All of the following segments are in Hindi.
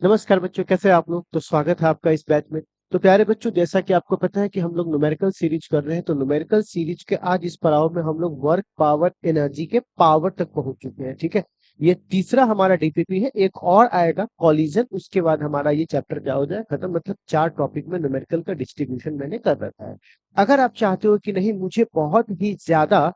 नमस्कार बच्चों, कैसे हैं आप लोग। तो स्वागत है आपका इस बैच में। तो प्यारे बच्चों, जैसा कि आपको पता है कि हम लोग न्यूमेरिकल सीरीज कर रहे हैं, तो न्यूमेरिकल सीरीज के आज इस पड़ाव में हम लोग वर्क पावर एनर्जी के पावर तक पहुंच चुके हैं। ठीक है, ये तीसरा हमारा डीपीपी है। एक और आएगा कॉलिजन, उसके बाद हमारा ये चैप्टर क्या हो जाए खत्म। मतलब 4 टॉपिक में न्यूमेरिकल का डिस्ट्रीब्यूशन मैंने कर रखा है। अगर आप चाहते हो कि नहीं मुझे बहुत ही ज्यादा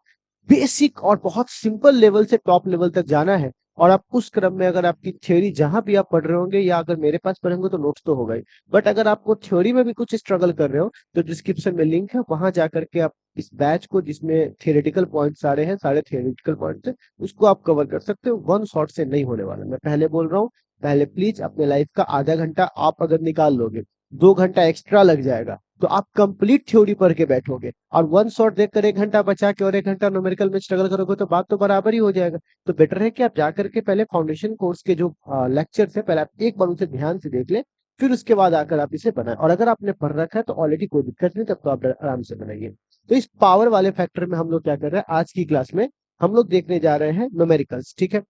बेसिक और बहुत सिंपल लेवल से टॉप लेवल तक जाना है, और आप उस क्रम में अगर आपकी थ्योरी जहां भी आप पढ़ रहे होंगे या अगर मेरे पास पढ़ेंगे तो नोट्स तो होगा ही, बट अगर आपको थ्योरी में भी कुछ स्ट्रगल कर रहे हो तो डिस्क्रिप्शन में लिंक है, वहां जाकर के आप इस बैच को, जिसमें थियोरेटिकल पॉइंट सारे हैं, सारे थियोरेटिकल पॉइंट्स हैं, उसको आप कवर कर सकते हो। वन शॉट से नहीं होने वाला, मैं पहले बोल रहा हूँ। पहले प्लीज अपने लाइफ का आधा घंटा आप अगर निकाल लोगे, 2 घंटा एक्स्ट्रा लग जाएगा, तो आप कंप्लीट थ्योरी पढ़ के बैठोगे, और वन शॉट देखकर 1 घंटा बचा के और 1 घंटा न्यूमेरिकल में स्ट्रगल करोगे तो बात तो बराबर ही हो जाएगा। तो बेटर है कि आप जाकर के पहले फाउंडेशन कोर्स के जो लेक्चर्स है, पहले आप एक बार उसे ध्यान से देख लें, फिर उसके बाद आकर आप इसे बनाएं। और अगर आपने पढ़ रखा है तो ऑलरेडी कोई दिक्कत नहीं, तब तो आप आराम से बनाइए। तो इस पावर वाले फैक्टर में हम लोग क्या कर रहे हैं आज की क्लास में, हम लोग देखने जा रहे हैं न्यूमेरिकल्स। ठीक है,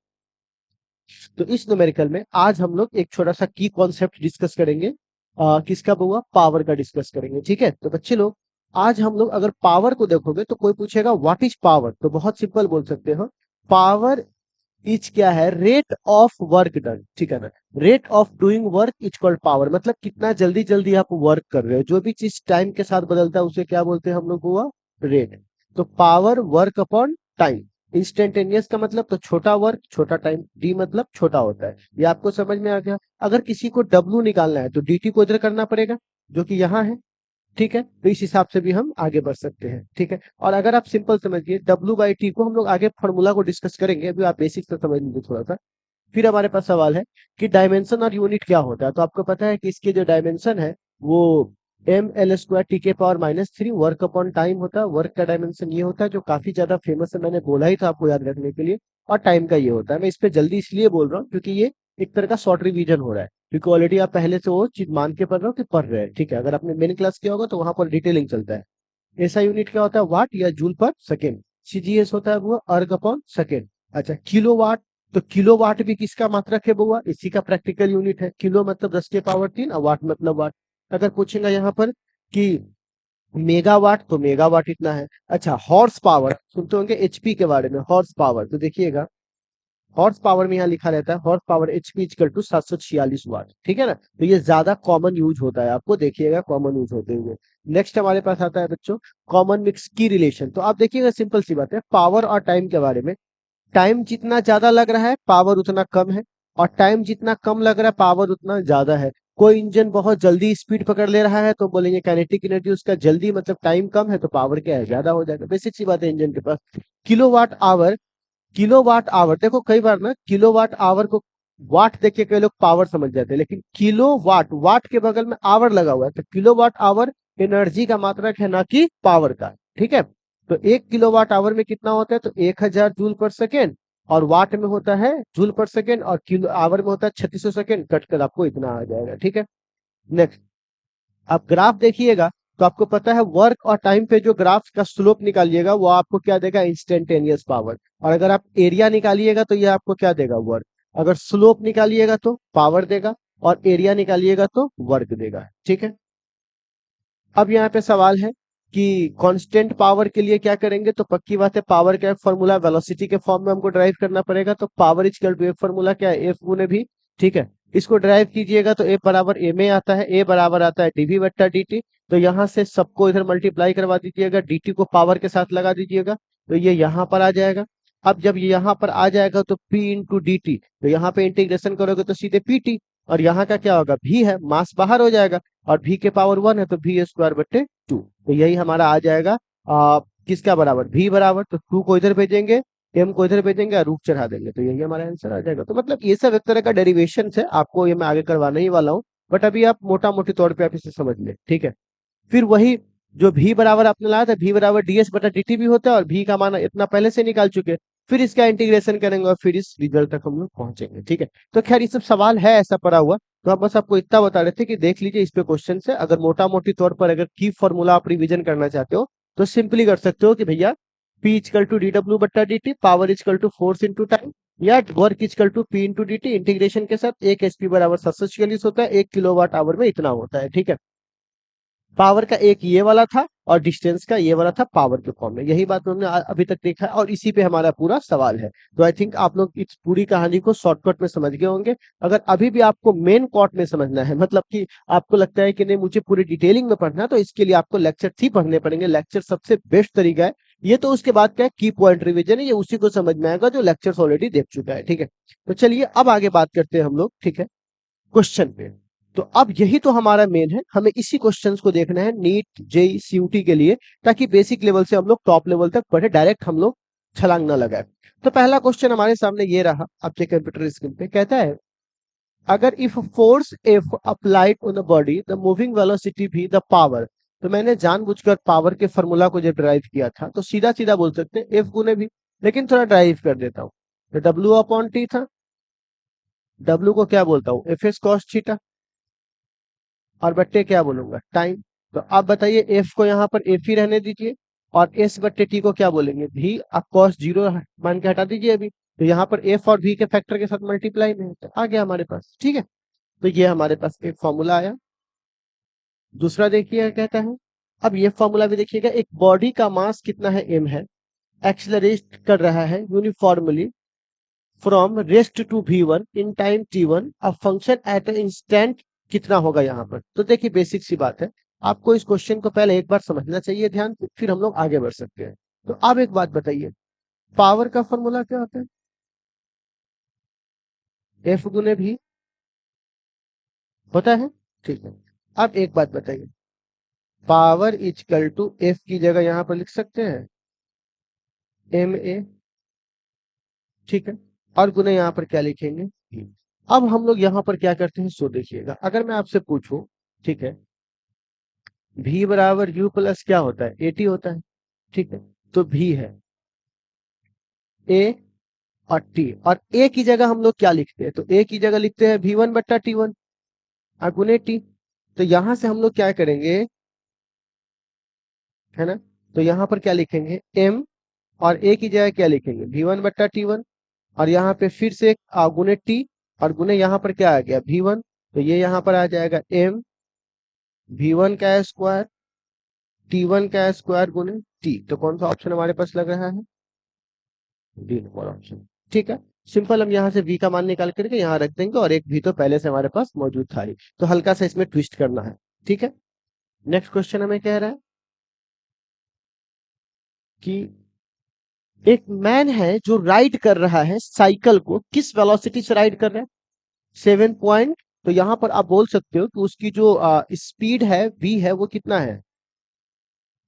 तो इस न्यूमेरिकल में आज हम लोग एक छोटा सा की कॉन्सेप्ट डिस्कस करेंगे। किसका हुआ, पावर का डिस्कस करेंगे। ठीक है, तो बच्चे लोग आज हम लोग अगर पावर को देखोगे तो कोई पूछेगा व्हाट इज पावर, तो बहुत सिंपल बोल सकते हो, पावर इज क्या है, रेट ऑफ वर्क डन। ठीक है ना, rate of doing work is called power. मतलब कितना जल्दी जल्दी आप वर्क कर रहे हो, जो भी चीज टाइम के साथ बदलता है उसे क्या बोलते हैं हम लोग, हुआ रेट। तो power work upon time. Instantaneous का मतलब तो छोटा वर्क छोटा टाइम, डी मतलब छोटा होता है। ये आपको समझ में आ गया। अगर किसी को डब्ल्यू निकालना है तो dt को इधर करना पड़ेगा, जो कि यहाँ है। ठीक है, तो इस हिसाब से भी हम आगे बढ़ सकते हैं। ठीक है, और अगर आप सिंपल समझिए डब्ल्यू बाई टी को, हम लोग आगे फॉर्मूला को डिस्कस करेंगे, अभी आप बेसिक से समझ लीजिए थोड़ा सा। फिर हमारे पास सवाल है कि डायमेंशन और यूनिट क्या होता है। तो आपको पता है कि इसके जो डायमेंशन है वो ml² टी के पावर -3 वर्क अपॉन टाइम होता है। वर्क का डायमेंशन ये होता है, जो काफी ज्यादा फेमस है, मैंने बोला ही था आपको याद रखने के लिए। और टाइम का ये होता है। मैं इस पे जल्दी इसलिए बोल रहा हूँ क्योंकि ये एक तरह का शॉर्ट रिवीजन हो रहा है, क्योंकि ऑलरेडी आप पहले से वो चीज मान के पढ़ रहे हो कि पढ़ रहे हैं। ठीक है, अगर आपने मेन क्लास किया होगा तो वहां पर डिटेलिंग चलता है। ऐसा यूनिट क्या होता है, वाट या जूल पर सेकेंड। सीजीएस होता है वो अर्ग अपॉन सेकेंड। अच्छा, किलो वाट, तो किलो वाट भी किसका मात्रक है बुआ, इसी का प्रैक्टिकल यूनिट है। किलो मतलब 10 के पावर 3 और वाट मतलब वाट। अगर पूछेगा यहाँ पर कि मेगावाट, तो मेगावाट इतना है। अच्छा, हॉर्स पावर सुनते होंगे एचपी के बारे में, हॉर्स पावर, तो देखिएगा हॉर्स पावर में यहाँ लिखा रहता है horse power HP equal to 746 watt. ठीक है ना, तो ये ज्यादा कॉमन यूज होता है, आपको देखिएगा कॉमन यूज होते हुए। नेक्स्ट हमारे पास आता है बच्चों कॉमन मिक्स की रिलेशन। तो आप देखिएगा सिंपल सी बात है, पावर और टाइम के बारे में। टाइम जितना ज्यादा लग रहा है पावर उतना कम है, और टाइम जितना कम लग रहा है पावर उतना ज्यादा है। कोई इंजन बहुत जल्दी स्पीड पकड़ ले रहा है तो बोलेंगे काइनेटिक एनर्जी उसका जल्दी, मतलब टाइम कम है तो पावर क्या है, ज्यादा हो जाएगा। बेसिक सी बात है इंजन के पास। किलोवाट आवर, किलोवाट आवर देखो, कई बार ना किलोवाट आवर को वाट देख के कई लोग पावर समझ जाते हैं, लेकिन किलो वाट, वाट के बगल में आवर लगा हुआ है, तो किलोवाट आवर एनर्जी का मात्रक है, ना कि पावर का। ठीक है, तो 1 किलोवाट आवर में कितना होता है, तो 1000 जूल पर सेकेंड, और वाट में होता है जूल पर सेकेंड, और किलो आवर में होता है 3600 सेकेंड। कट कर आपको इतना आ जाएगा। ठीक है, नेक्स्ट आप ग्राफ देखिएगा तो आपको पता है वर्क और टाइम पे जो ग्राफ का स्लोप निकालिएगा वो आपको क्या देगा, इंस्टेंटेनियस पावर। और अगर आप एरिया निकालिएगा तो ये आपको क्या देगा, वर्क। अगर स्लोप निकालिएगा तो पावर देगा, और एरिया निकालिएगा तो वर्क देगा। ठीक है, अब यहाँ पे सवाल है कि कांस्टेंट पावर के लिए क्या करेंगे, तो पक्की बात है पावर का एक फॉर्मूला वेलोसिटी के फॉर्म में हमको ड्राइव करना पड़ेगा। तो पावर इक्वल टू एक फॉर्मूला क्या है, एफ गुने भी। ठीक है, इसको ड्राइव कीजिएगा तो एफ बराबर ए में आता है, ए बराबर आता है डीवी बट्टा dt। तो यहाँ से सबको इधर मल्टीप्लाई करवा दीजिएगा, dt को पावर के साथ लगा दीजिएगा, तो ये यहाँ पर आ जाएगा। अब जब ये यहाँ पर आ जाएगा तो p इंटू डी टी, तो यहाँ पे इंटीग्रेशन करोगे तो सीधे pt, और यहाँ का क्या होगा, v है, मास बाहर हो जाएगा, और v के पावर 1 है तो v² बटे 2। तो यही हमारा आ जाएगा किसका बराबर, v बराबर, तो 2 को इधर भेजेंगे, m को इधर भेजेंगे और रूट चढ़ा देंगे, तो यही हमारा आंसर आ जाएगा। तो मतलब ये सब एक तरह का डेरिवेशन है, आपको ये मैं आगे करवाने ही वाला हूँ, बट अभी आप मोटा मोटी तौर पे आप इसे समझ ले। ठीक है, फिर वही जो v बराबर आपने लाया था, v बराबर ds बटा dt भी होता है, और v का मान इतना पहले से निकाल चुके हैं। फिर इसका इंटीग्रेशन करेंगे और फिर इस रिजल्ट तक हम लोग पहुंचेंगे। ठीक है, तो खैर ये सब सवाल है ऐसा पड़ा हुआ, तो आप बस आपको इतना बता रहे थे कि देख लीजिए इस पे क्वेश्चन से। अगर मोटा मोटी तौर पर अगर की फॉर्मूला आप रिवीजन करना चाहते हो तो सिंपली कर सकते हो कि भैया P इक्वल टू dw बट्टा dt, power equal to force into time, या work equal to P into dt। Integration के साथ 1 HP बराबर 746 होता है, 1 किलोवाट आवर में इतना होता है, ठीक है। पावर का एक ये वाला था और डिस्टेंस का ये वाला था पावर के फॉर्म में। यही बात हमने अभी तक देखा है और इसी पे हमारा पूरा सवाल है। तो आई थिंक आप लोग इस पूरी कहानी को शॉर्टकट में समझ गए होंगे। अगर अभी भी आपको मेन कॉट में समझना है, मतलब कि आपको लगता है कि नहीं मुझे पूरी डिटेलिंग में पढ़ना है, तो इसके लिए आपको लेक्चर 3 पढ़ने पड़ेंगे। लेक्चर सबसे बेस्ट तरीका है। ये तो उसके बाद क्या की पॉइंट रिविजन है, ये उसी को समझ में आएगा जो लेक्चर्स ऑलरेडी देख चुका है, ठीक है। तो चलिए अब आगे बात करते हैं हम लोग, ठीक है, क्वेश्चन पे। तो अब यही तो हमारा मेन है, हमें इसी क्वेश्चंस को देखना है नीट जेई सीयूटी के लिए, ताकि बेसिक लेवल से हम लोग टॉप लेवल तक पढ़े, डायरेक्ट हम लोग छलांग ना लगाए। तो पहला क्वेश्चन हमारे सामने ये रहा, आपके कंप्यूटर स्क्रीन पे कहता है अगर if force F applied on the body the moving velocity भी द पावर। तो मैंने जानबूझकर पावर के फॉर्मूला को जब ड्राइव किया था तो सीधा सीधा बोल सकते हैं एफ गुने भी, लेकिन थोड़ा ड्राइव कर देता हूं। तो डब्ल्यू अपॉन टी था, डब्ल्यू को क्या बोलता हूं एफ एस कॉस थीटा, और बट्टे क्या बोलूंगा टाइम। तो आप बताइए एफ को यहाँ पर एफ ही रहने दीजिए और एस बट्टे टी को क्या बोलेंगे भी, आप कॉस जीरो मान के हटा दीजिए अभी। तो यहाँ पर एफ और भी के फैक्टर के साथ मल्टीप्लाई में है, तो आ गया हमारे पास, ठीक है। तो ये हमारे पास एक फॉर्मूला आया। दूसरा देखिए कहता है, अब ये फॉर्मूला भी देखिएगा, एक बॉडी का मास कितना है एम है, एक्सेलरेट कर रहा है uniformly from rest to v1 in time t1, अब फंक्शन एट इंस्टेंट कितना होगा यहाँ पर। तो देखिए बेसिक सी बात है, आपको इस क्वेश्चन को पहले एक बार समझना चाहिए ध्यान से, फिर हम लोग आगे बढ़ सकते हैं। तो अब एक बात बताइए, पावर का फॉर्मूला क्या होता है, एफ गुने भी होता है, ठीक है। अब एक बात बताइए, पावर इक्वल टू एफ की जगह यहाँ पर लिख सकते हैं एम ए, ठीक है, और गुने यहाँ पर क्या लिखेंगे। अब हम लोग यहाँ पर क्या करते हैं सो देखिएगा, अगर मैं आपसे पूछूं, ठीक है, v बराबर u प्लस क्या होता है एटी होता है, ठीक है। तो v है a और t, और a की जगह हम लोग क्या लिखते हैं, तो a की जगह लिखते हैं v1 बट्टा t1 गुने t। तो यहां से हम लोग क्या करेंगे, है ना, तो यहाँ पर क्या लिखेंगे m, और a की जगह क्या लिखेंगे v1 बट्टा t1, और यहाँ पे फिर से गुने t, और गुने यहाँ पर क्या आ गया v1, तो ये यहाँ पर आ जाएगा m v1 का स्क्वायर t1 का स्क्वायर गुने t। तो कौन सा ऑप्शन हमारे पास लग रहा है, डी नंबर ऑप्शन, ठीक है। सिंपल, हम यहाँ से v का मान निकाल करके यहाँ रख देंगे, और एक v तो पहले से हमारे पास मौजूद था ही, तो हल्का सा इसमें ट्विस्ट करना है, ठीक है। नेक्स्ट क्वेश्चन हमें कह रहा है कि एक मैन है जो राइड कर रहा है साइकिल को, किस वेलोसिटी से राइड कर रहा है 7 पॉइंट। तो यहाँ पर आप बोल सकते हो कि उसकी जो स्पीड है v है वो कितना है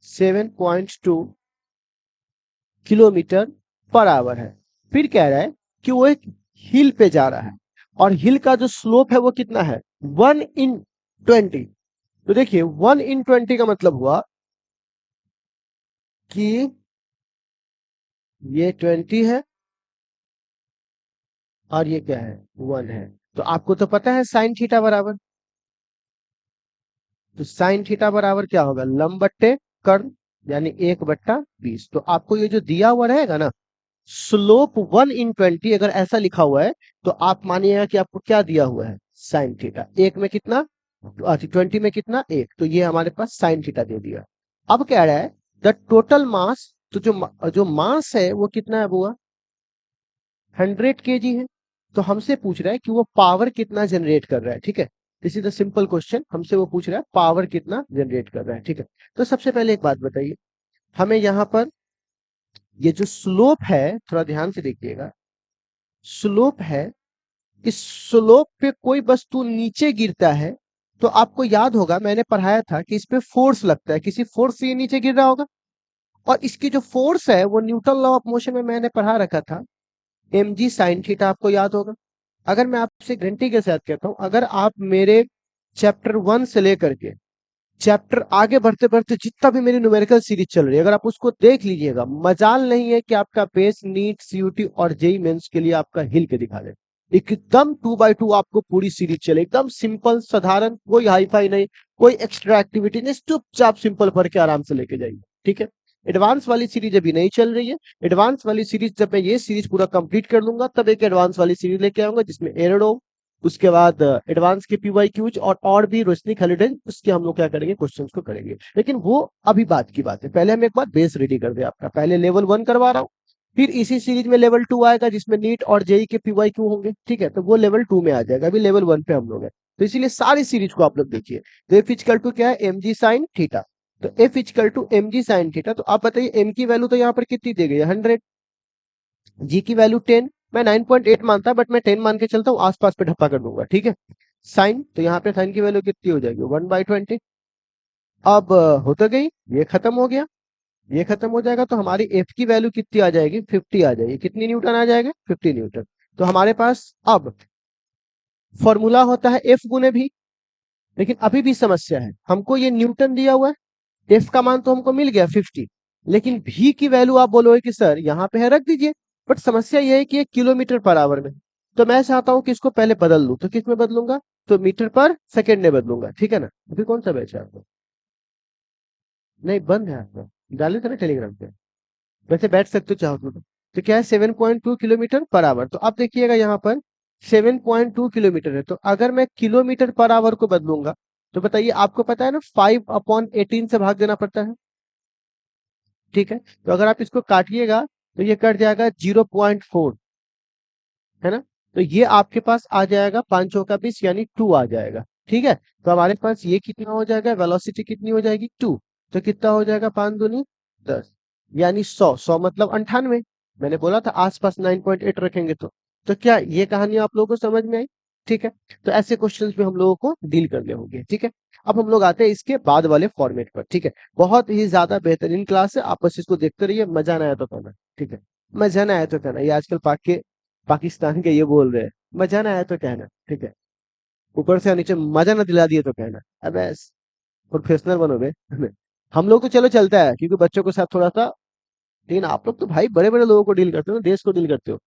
7.2 किलोमीटर पर आवर है। फिर कह रहा है कि वो एक हिल पे जा रहा है, और हिल का जो स्लोप है वो कितना है 1/20। तो देखिए 1/20 का मतलब हुआ कि ये 20 है और ये क्या है 1 है। तो आपको तो पता है साइन थीटा बराबर, तो साइन थीटा बराबर क्या होगा लंब बट्टे कर्ण, यानी 1/20। तो आपको ये जो दिया हुआ रहेगा ना स्लोप 1/20, अगर ऐसा लिखा हुआ है तो आप मानिएगा कि आपको क्या दिया हुआ है साइन थीटा, एक में कितना 20 में कितना एक, तो ये हमारे पास साइन थीटा दे दिया। अब कह रहा है द टोटल मास, तो जो मास है वो कितना है बुआ 100 kg है। तो हमसे पूछ रहा है कि वो पावर कितना जनरेट कर रहा है, ठीक है। This is the simple question, हमसे वो पूछ रहा है पावर कितना जनरेट कर रहा है, ठीक है। तो सबसे पहले एक बात बताइए, हमें यहाँ पर ये जो स्लोप है थोड़ा ध्यान से देखिएगा, स्लोप है, इस स्लोप पे कोई वस्तु नीचे गिरता है तो आपको याद होगा मैंने पढ़ाया था कि इस पे फोर्स लगता है, किसी फोर्स से ये नीचे गिर रहा होगा, और इसकी जो फोर्स है वो न्यूटन लॉ ऑफ मोशन में मैंने पढ़ा रखा था mg साइन थीटा, आपको याद होगा। अगर मैं आपसे गारंटी के साथ कहता हूं, अगर आप मेरे चैप्टर 1 से लेकर के चैप्टर आगे बढ़ते बढ़ते जितना भी मेरी न्यूमेरिकल सीरीज चल रही है अगर आप उसको देख लीजिएगा, मजाल नहीं है कि आपका बेस नीट सीयूटी और जेई मेंस के लिए आपका हिल के दिखा दे, एकदम 2x2 आपको पूरी सीरीज चले, एकदम सिंपल साधारण, कोई हाई फाई नहीं, कोई एक्स्ट्रा एक्टिविटी नहीं, चुपचाप सिंपल पढ़ के आराम से लेके जाइए, ठीक है। एडवांस वाली सीरीज अभी नहीं चल रही है। एडवांस वाली सीरीज जब मैं ये सीरीज पूरा कंप्लीट कर लूंगा तब एक एडवांस वाली सीरीज लेके आऊंगा जिसमें एरोडो, उसके बाद एडवांस के पीवाईक्यूज और भी रोशनी खलीडन, उसके हम लोग क्या करेंगे, क्वेश्चंस को करेंगे। लेकिन वो अभी बात की बात है, पहले हम एक बार बेस रेडी कर दे आपका। पहले लेवल 1 करवा रहा हूँ, फिर इसी सीरीज में लेवल 2 आएगा जिसमें नीट और जेई के पीवाईक्यू होंगे, ठीक है, तो वो लेवल 2 में आ जाएगा। अभी लेवल 1 पे हम लोग हैं, तो इसीलिए सारी सीरीज को आप लोग देखिए। तो एफ इक्वल टू क्या है, एम जी साइन थीटा। तो f equal to m g sine theta, तो आप बताइए एम की वैल्यू तो यहाँ पर कितनी दी गई है, 100, जी की वैल्यू 10, मैं 9.8 मानता बट मैं 10 मान के चलता हूँ, आसपास पे ढप्पा कर दूंगा, ठीक है। साइन, तो यहाँ पे साइन की वैल्यू कितनी हो जाएगी, 1/20। अब हो तो गई, ये खत्म हो गया, ये खत्म हो जाएगा, तो हमारी एफ की वैल्यू कितनी आ जाएगी, 50 आ जाएगी। कितनी न्यूटन आ जाएगा, 50 न्यूटन। तो हमारे पास अब फॉर्मूला होता है एफ गुने भी, लेकिन अभी भी समस्या है, हमको ये न्यूटन दिया हुआ है, एफ का मान तो हमको मिल गया 50, लेकिन भी की वैल्यू आप बोलोगे कि सर यहाँ पे है, रख दीजिए। बट समस्या ये है कि ये किलोमीटर पर आवर में, तो मैं चाहता हूँ कि इसको पहले बदल लूं, तो किस में बदलूंगा, तो मीटर पर सेकेंड में बदलूंगा, ठीक है ना। अभी कौन सा बैच है आपको, नहीं बंद है आपका, डाले थे ना टेलीग्राम पे, वैसे बैठ सकते हो चाहो तो क्या है, 7.2 किलोमीटर पर आवर। तो अब देखिएगा यहाँ पर 7.2 किलोमीटर है, तो अगर मैं किलोमीटर पर आवर को बदलूंगा, तो बताइए, आपको पता है ना 5/18 से भाग देना पड़ता है, ठीक है। तो अगर आप इसको काटिएगा तो ये कट जाएगा 0.4, है ना। तो ये आपके पास आ जाएगा 5 चौका 20 यानी 2 आ जाएगा, ठीक है। तो हमारे पास ये कितना हो जाएगा, वेलोसिटी कितनी हो जाएगी, 2। तो कितना हो जाएगा, 5 दूनी 10, यानी 100, 100 मतलब 98। मैंने बोला था आसपास 9.8 रखेंगे तो क्या ये कहानी आप लोगों को समझ में आई, ठीक है। तो ऐसे क्वेश्चंस भी हम लोगों को डील करने होंगे, ठीक है। अब हम लोग आते हैं इसके बाद वाले फॉर्मेट पर, ठीक है। बहुत ही ज्यादा बेहतरीन क्लास है, आप बस इसको देखते रहिए, मजा ना आया तो कहना, ठीक है। मजा ना आया तो कहना, ये आजकल पाकिस्तान के ये बोल रहे हैं, मजा ना आया तो कहना, ठीक है। ऊपर से नीचे मजा ना दिला दिए तो कहना। अब प्रोफेशनल बनोगे हम लोग तो चलो चलता है क्योंकि बच्चों के साथ थोड़ा सा, लेकिन आप लोग तो भाई बड़े बड़े लोगों को डील करते हो, देश को डील करते हो।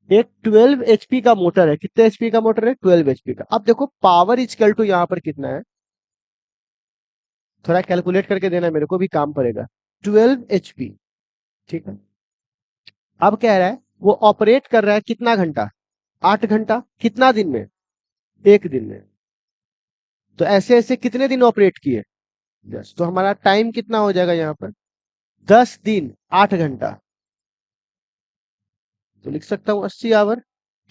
एक 12 एचपी का मोटर है, कितने एचपी का मोटर है, 12 एचपी का। अब देखो पावर इक्वल टू यहाँ पर कितना है, थोड़ा कैलकुलेट करके देना, मेरे को भी काम पड़ेगा। 12 एचपी, ठीक है। अब कह रहा है वो ऑपरेट कर रहा है कितना घंटा, 8 घंटा, कितना दिन में, एक दिन में। तो ऐसे ऐसे कितने दिन ऑपरेट किए, 10, तो हमारा टाइम कितना हो जाएगा यहाँ पर, 10 दिन 8 घंटा, तो लिख सकता हूँ 80 आवर,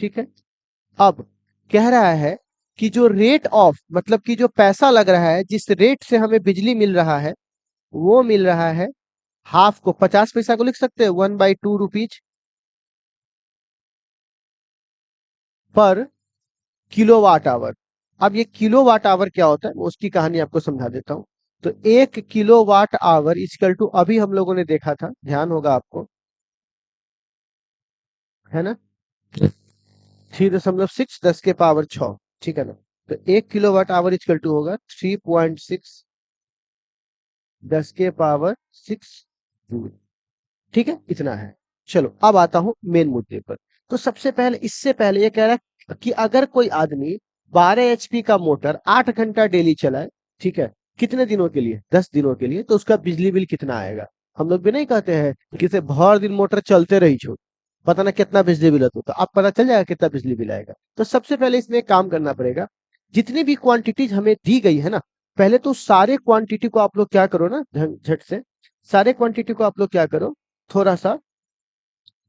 ठीक है। अब कह रहा है कि जो रेट ऑफ, मतलब कि जो पैसा लग रहा है, जिस रेट से हमें बिजली मिल रहा है, वो मिल रहा है हाफ को, 50 पैसा को लिख सकते हैं 1/2 रुपीज पर किलोवाट आवर। अब ये किलोवाट आवर क्या होता है, वो उसकी कहानी आपको समझा देता हूं। तो 1 किलोवाट आवर इक्वल टू, अभी हम लोगों ने देखा था, ध्यान होगा आपको, है ना, 3.6 10 के पावर 6, ठीक है ना। तो 1 किलोवाट आवर इक्वल टू होगा 3.6 10 के पावर 6 जूल, ठीक है, इतना है। चलो अब आता हूं मेन मुद्दे पर। तो सबसे पहले, इससे पहले ये कह रहा है कि अगर कोई आदमी 12 एचपी का मोटर 8 घंटा डेली चलाए, ठीक है, कितने दिनों के लिए, 10 दिनों के लिए, तो उसका बिजली बिल कितना आएगा। हम लोग भी नहीं कहते हैं कि से भर दिन मोटर चलते रही छो, पता ना कितना बिजली बिल होता, तो आप पता चल जाएगा कितना बिजली बिल आएगा। तो सबसे पहले इसमें एक काम करना पड़ेगा, जितनी भी क्वांटिटीज हमें दी गई है ना, पहले तो सारे क्वांटिटी को आप लोग क्या करो ना, झट से सारे क्वांटिटी को आप लोग क्या करो, थोड़ा सा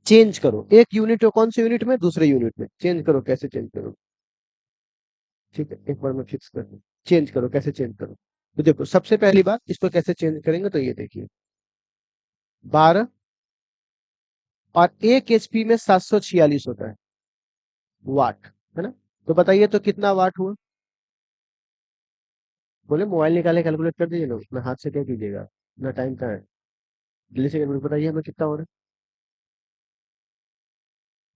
चेंज करो, एक यूनिट को कौन से यूनिट में, दूसरे यूनिट में चेंज करो। कैसे चेंज करो, ठीक है, एक बार मैं फिक्स कर दूं, चेंज करो, कैसे चेंज करो। तो देखो सबसे पहली बात, इसको कैसे चेंज करेंगे, तो ये देखिए 12 और 1 एचपी में 746 होता है वाट, है ना। तो बताइए तो कितना वाट हुआ, बोले मोबाइल निकाले कैलकुलेट कर दीजिए ना, अपना हाथ से क्या कीजिएगा, ना टाइम कहाँ है, जल्दी से कैलकुलेट बताइए हमें कितना हो रहा है,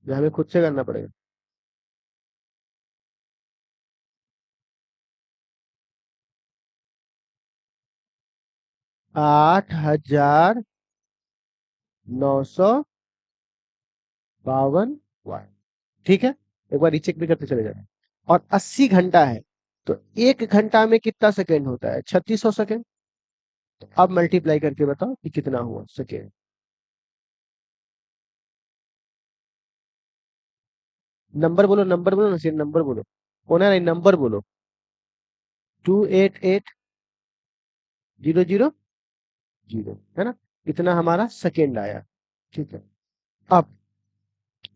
ये हमें खुद से करना पड़ेगा। 8,952 वाट, ठीक है। एक बार रीचेक भी करते चले जाए। और 80 घंटा है, तो 1 घंटा में कितना सेकंड होता है, 3600 सेकंड, तो अब मल्टीप्लाई करके बताओ कि कितना हुआ सेकेंड। नंबर बोलो ना, सिर्फ नंबर बोलो, होना नहीं, नंबर बोलो। 288,000 है ना, इतना हमारा सेकेंड आया। ठीक है। अब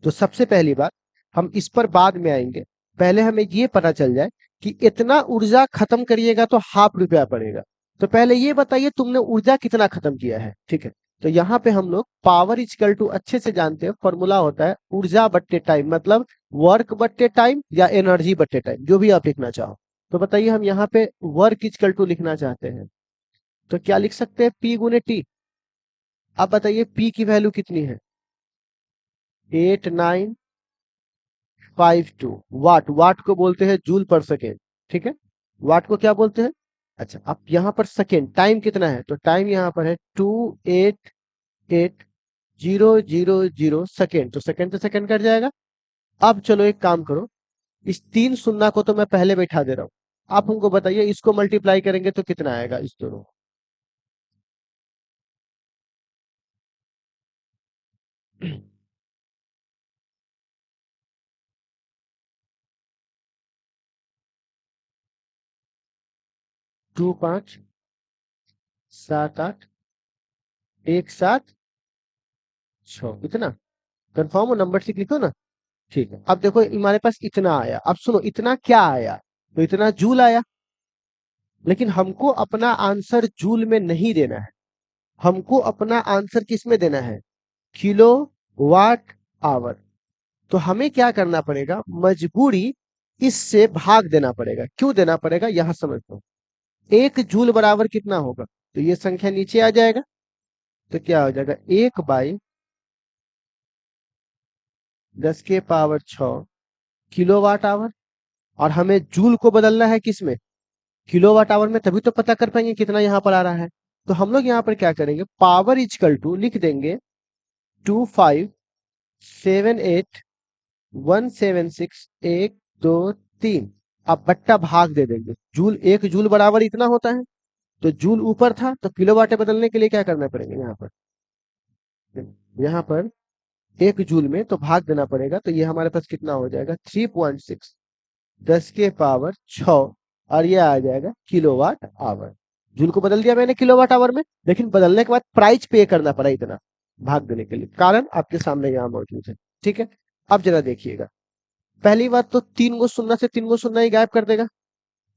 तो सबसे पहली बात, हम इस पर बाद में आएंगे, पहले हमें ये पता चल जाए कि इतना ऊर्जा खत्म करिएगा तो ₹1/2 पड़ेगा। तो पहले ये बताइए तुमने ऊर्जा कितना खत्म किया है। ठीक है। तो यहाँ पे हम लोग पावर इक्वल टू अच्छे से जानते हैं, फॉर्मूला होता है ऊर्जा बट्टे टाइम, मतलब वर्क बट्टे टाइम या एनर्जी बट्टे टाइम, जो भी आप लिखना चाहो। तो बताइए हम यहाँ पे वर्क इक्वल टू लिखना चाहते हैं, तो क्या लिख सकते हैं, P गुने टी। अब बताइए P की वैल्यू कितनी है, 8952 वाट। वाट को बोलते हैं जूल पर सेकेंड। ठीक है, वाट को क्या बोलते हैं। अच्छा, अब यहाँ पर सेकेंड, टाइम कितना है, तो टाइम यहाँ पर है 288,000 सेकेंड, तो सेकेंड से सेकेंड कट जाएगा। अब चलो एक काम करो, इस 3 शून्य को तो मैं पहले बैठा दे रहा हूँ, आप हमको बताइए इसको मल्टीप्लाई करेंगे तो कितना आएगा इस दोनों। 2, 5, 7, 8, 1, 7, 6, इतना कंफर्म हो, नंबर से लिखो ना। ठीक है, अब देखो हमारे पास इतना आया, अब सुनो इतना क्या आया, तो इतना जूल आया। लेकिन हमको अपना आंसर जूल में नहीं देना है, हमको अपना आंसर किस में देना है, किलो वाट आवर। तो हमें क्या करना पड़ेगा, मजबूरी इससे भाग देना पड़ेगा। क्यों देना पड़ेगा, यहां समझ लो। 1 जूल बराबर कितना होगा, तो ये संख्या नीचे आ जाएगा, तो क्या हो जाएगा 1/10⁶ किलो वाट आवर। और हमें जूल को बदलना है किसमें, किलोवाट आवर में, तभी तो पता कर पाएंगे कितना यहाँ पर आ रहा है। तो हम लोग यहाँ पर क्या करेंगे, पावर इक्वल टू लिख देंगे 2578176 1 2 3। अब बट्टा भाग दे देंगे, जूल 1 जूल बराबर इतना होता है, तो जूल ऊपर था तो किलोवाट बदलने के लिए क्या करना पड़ेगा, यहाँ पर 1 जूल में तो भाग देना पड़ेगा, तो ये हमारे पास कितना हो जाएगा 3.6 10⁻6, और ये आ जाएगा किलोवाट आवर। जूल को बदल दिया मैंने किलोवाट आवर में, लेकिन बदलने के बाद प्राइस पे करना पड़ा इतना भाग देने के लिए, कारण आपके सामने यहाँ मौजूद है। ठीक है, अब जरा देखिएगा, पहली बात तो 3 गो शून्य से 3 गो शून्य ही गायब कर देगा।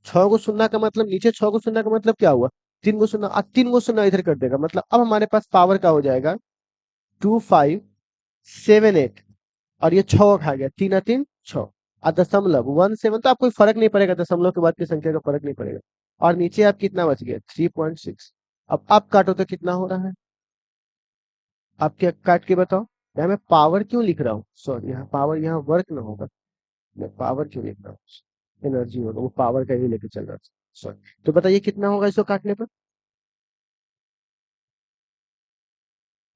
6 गो शून्य का मतलब नीचे 6 गो शून्य का मतलब क्या हुआ, 3 गो शून्य, 3 गो शून्य इधर कर देगा, मतलब अब हमारे पास पावर का हो जाएगा 2578, और ये 6 खा गया, 3 और 3 6, और दशमलव 17, तो आपको कोई फर्क नहीं पड़ेगा, दशमलव के बाद की संख्या का फर्क नहीं पड़ेगा। और नीचे आप कितना बच गया 3.6। अब आप काटो तो कितना हो रहा है, आप क्या काट के बताओ। यहाँ मैं पावर क्यों लिख रहा हूँ, सॉरी यहाँ पावर, यहाँ वर्क ना होगा, मैं पावर क्यों लिख रहा हूँ, एनर्जी होगा, वो पावर का ही लेके चल रहा था, सॉरी। तो बताइए कितना होगा इसको काटने पर,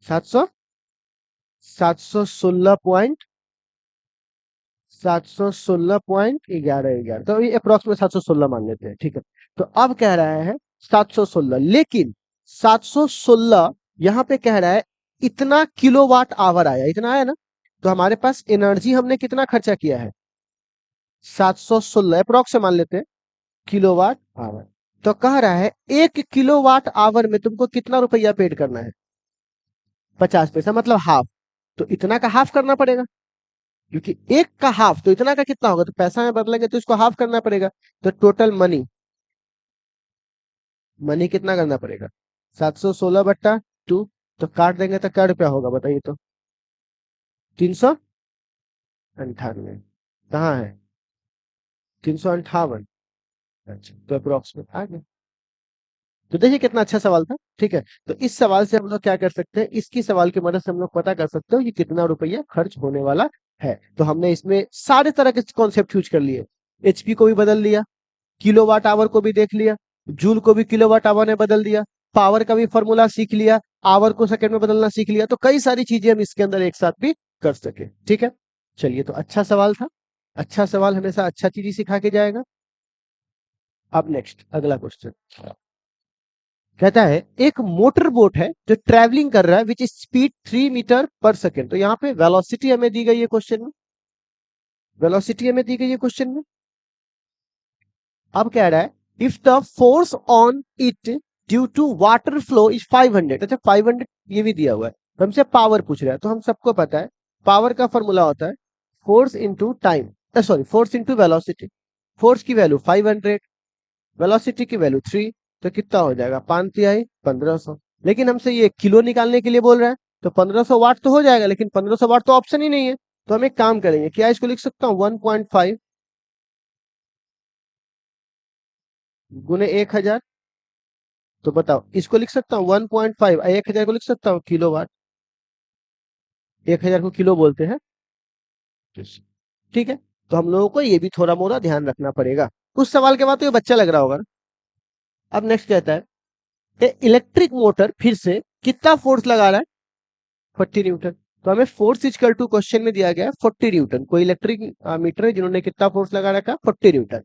700, 716.11 तो ये अप्रोक्स में 716 मान लेते हैं। ठीक है, तो अब कह रहा है 716, लेकिन 716 यहाँ पे कह रहा है इतना किलोवाट आवर आया, इतना आया ना, तो हमारे पास एनर्जी हमने कितना खर्चा किया है, 716 अप्रोक्स मान लेते हैं किलोवाट आवर। तो कह रहा है 1 किलोवाट आवर में तुमको कितना रुपया पेड करना है, 50 पैसा, मतलब हाफ। तो इतना का हाफ करना पड़ेगा, क्योंकि 1 का हाफ तो इतना का कितना होगा, तो पैसा में बदलेंगे तो इसको हाफ करना पड़ेगा। तो टोटल मनी, मनी कितना करना पड़ेगा, 716/2, तो काट देंगे तो क्या रुपया होगा बताइए तो, 398, कहाँ है 358। अच्छा, तो अप्रोक्सीमेट आ गया। तो देखिए कितना अच्छा सवाल था। ठीक है, तो इस सवाल से हम लोग क्या कर सकते हैं, इसकी सवाल की मदद से हम लोग पता कर सकते हो कि कितना रुपया खर्च होने वाला है। तो हमने इसमें सारे तरह के कॉन्सेप्ट यूज कर लिए, एचपी को भी बदल लिया, किलोवाट आवर को भी देख लिया, जूल को भी किलोवाट आवर में बदल दिया, पावर का भी फॉर्मूला सीख लिया, आवर को सेकंड में बदलना सीख लिया, तो कई सारी चीजें हम इसके अंदर एक साथ भी कर सके। ठीक है, चलिए, तो अच्छा सवाल था, अच्छा सवाल हमेशा अच्छा चीज ही सिखा के जाएगा। अब नेक्स्ट अगला क्वेश्चन, कहता है एक मोटर बोट है जो ट्रैवलिंग कर रहा है विच स्पीड 3 मीटर पर सेकेंड। तो यहाँ पे वेलोसिटी हमें दी गई है क्वेश्चन में, वेलोसिटी हमें दी गई है क्वेश्चन में। अब कह रहा है if the force on it due to water flow is 500। अच्छा 500 ये भी दिया हुआ है, तो हमसे पावर पूछ रहा है। तो हम सबको पता है पावर का फॉर्मूला होता है force into time, sorry force into velocity. Force की वैल्यू 500, वेलोसिटी की वैल्यू 3, तो कितना हो जाएगा 5 तिहाई 1500। लेकिन हमसे ये किलो निकालने के लिए बोल रहा है, तो 1500 वाट तो हो जाएगा, लेकिन 1500 वाट तो ऑप्शन ही नहीं है। तो हम एक काम करेंगे, क्या इसको लिख सकता हूँ 1.5 गुने 1000। तो बताओ इसको लिख सकता हूँ 1.5, 1000 को लिख सकता हूँ किलो वाट, 1000 को किलो बोलते हैं, ठीक है। तो हम लोगों को ये भी थोड़ा मोड़ा ध्यान रखना पड़ेगा। उस सवाल के बाद तो ये बच्चा लग रहा होगा ना। अब नेक्स्ट कहता है इलेक्ट्रिक मोटर फिर से कितना फोर्स लगा रहा है 40 न्यूटन। तो हमें फोर्स इक्वल टू क्वेश्चन में दिया गया है 40 न्यूटन। कोई इलेक्ट्रिक मीटर है जिन्होंने कितना फोर्स लगा रखा 40 न्यूटन।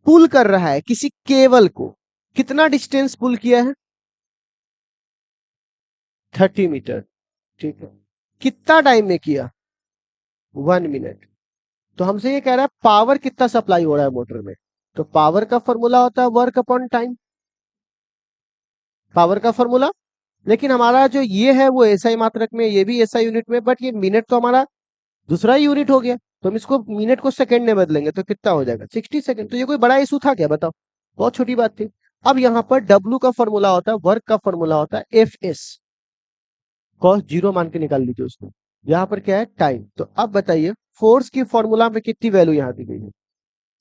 पुल कर रहा है किसी केबल को, कितना डिस्टेंस पुल किया है 30 मीटर, ठीक है। कितना टाइम में किया 1 मिनट। तो हमसे ये कह रहा है पावर कितना सप्लाई हो रहा है मोटर में। तो पावर का फॉर्मूला होता है वर्क अपॉन टाइम, पावर का फॉर्मूला। लेकिन हमारा जो ये है वो एसआई मात्रक में, ये भी एसआई यूनिट में, बट ये मिनट तो हमारा दूसरा ही यूनिट हो गया। तो हम इसको मिनट को सेकंड में बदलेंगे तो कितना हो जाएगा 60 सेकंड। तो ये कोई बड़ा इशू था क्या बताओ, बहुत छोटी बात थी। अब यहाँ पर डब्ल्यू का फॉर्मूला होता है, वर्क का फॉर्मूला होता है एफ एस, कॉस जीरो मान के निकाल लीजिए उसको। यहाँ पर क्या है टाइम। तो अब बताइए फोर्स की फॉर्मूला में कितनी वैल्यू यहाँ दी गई है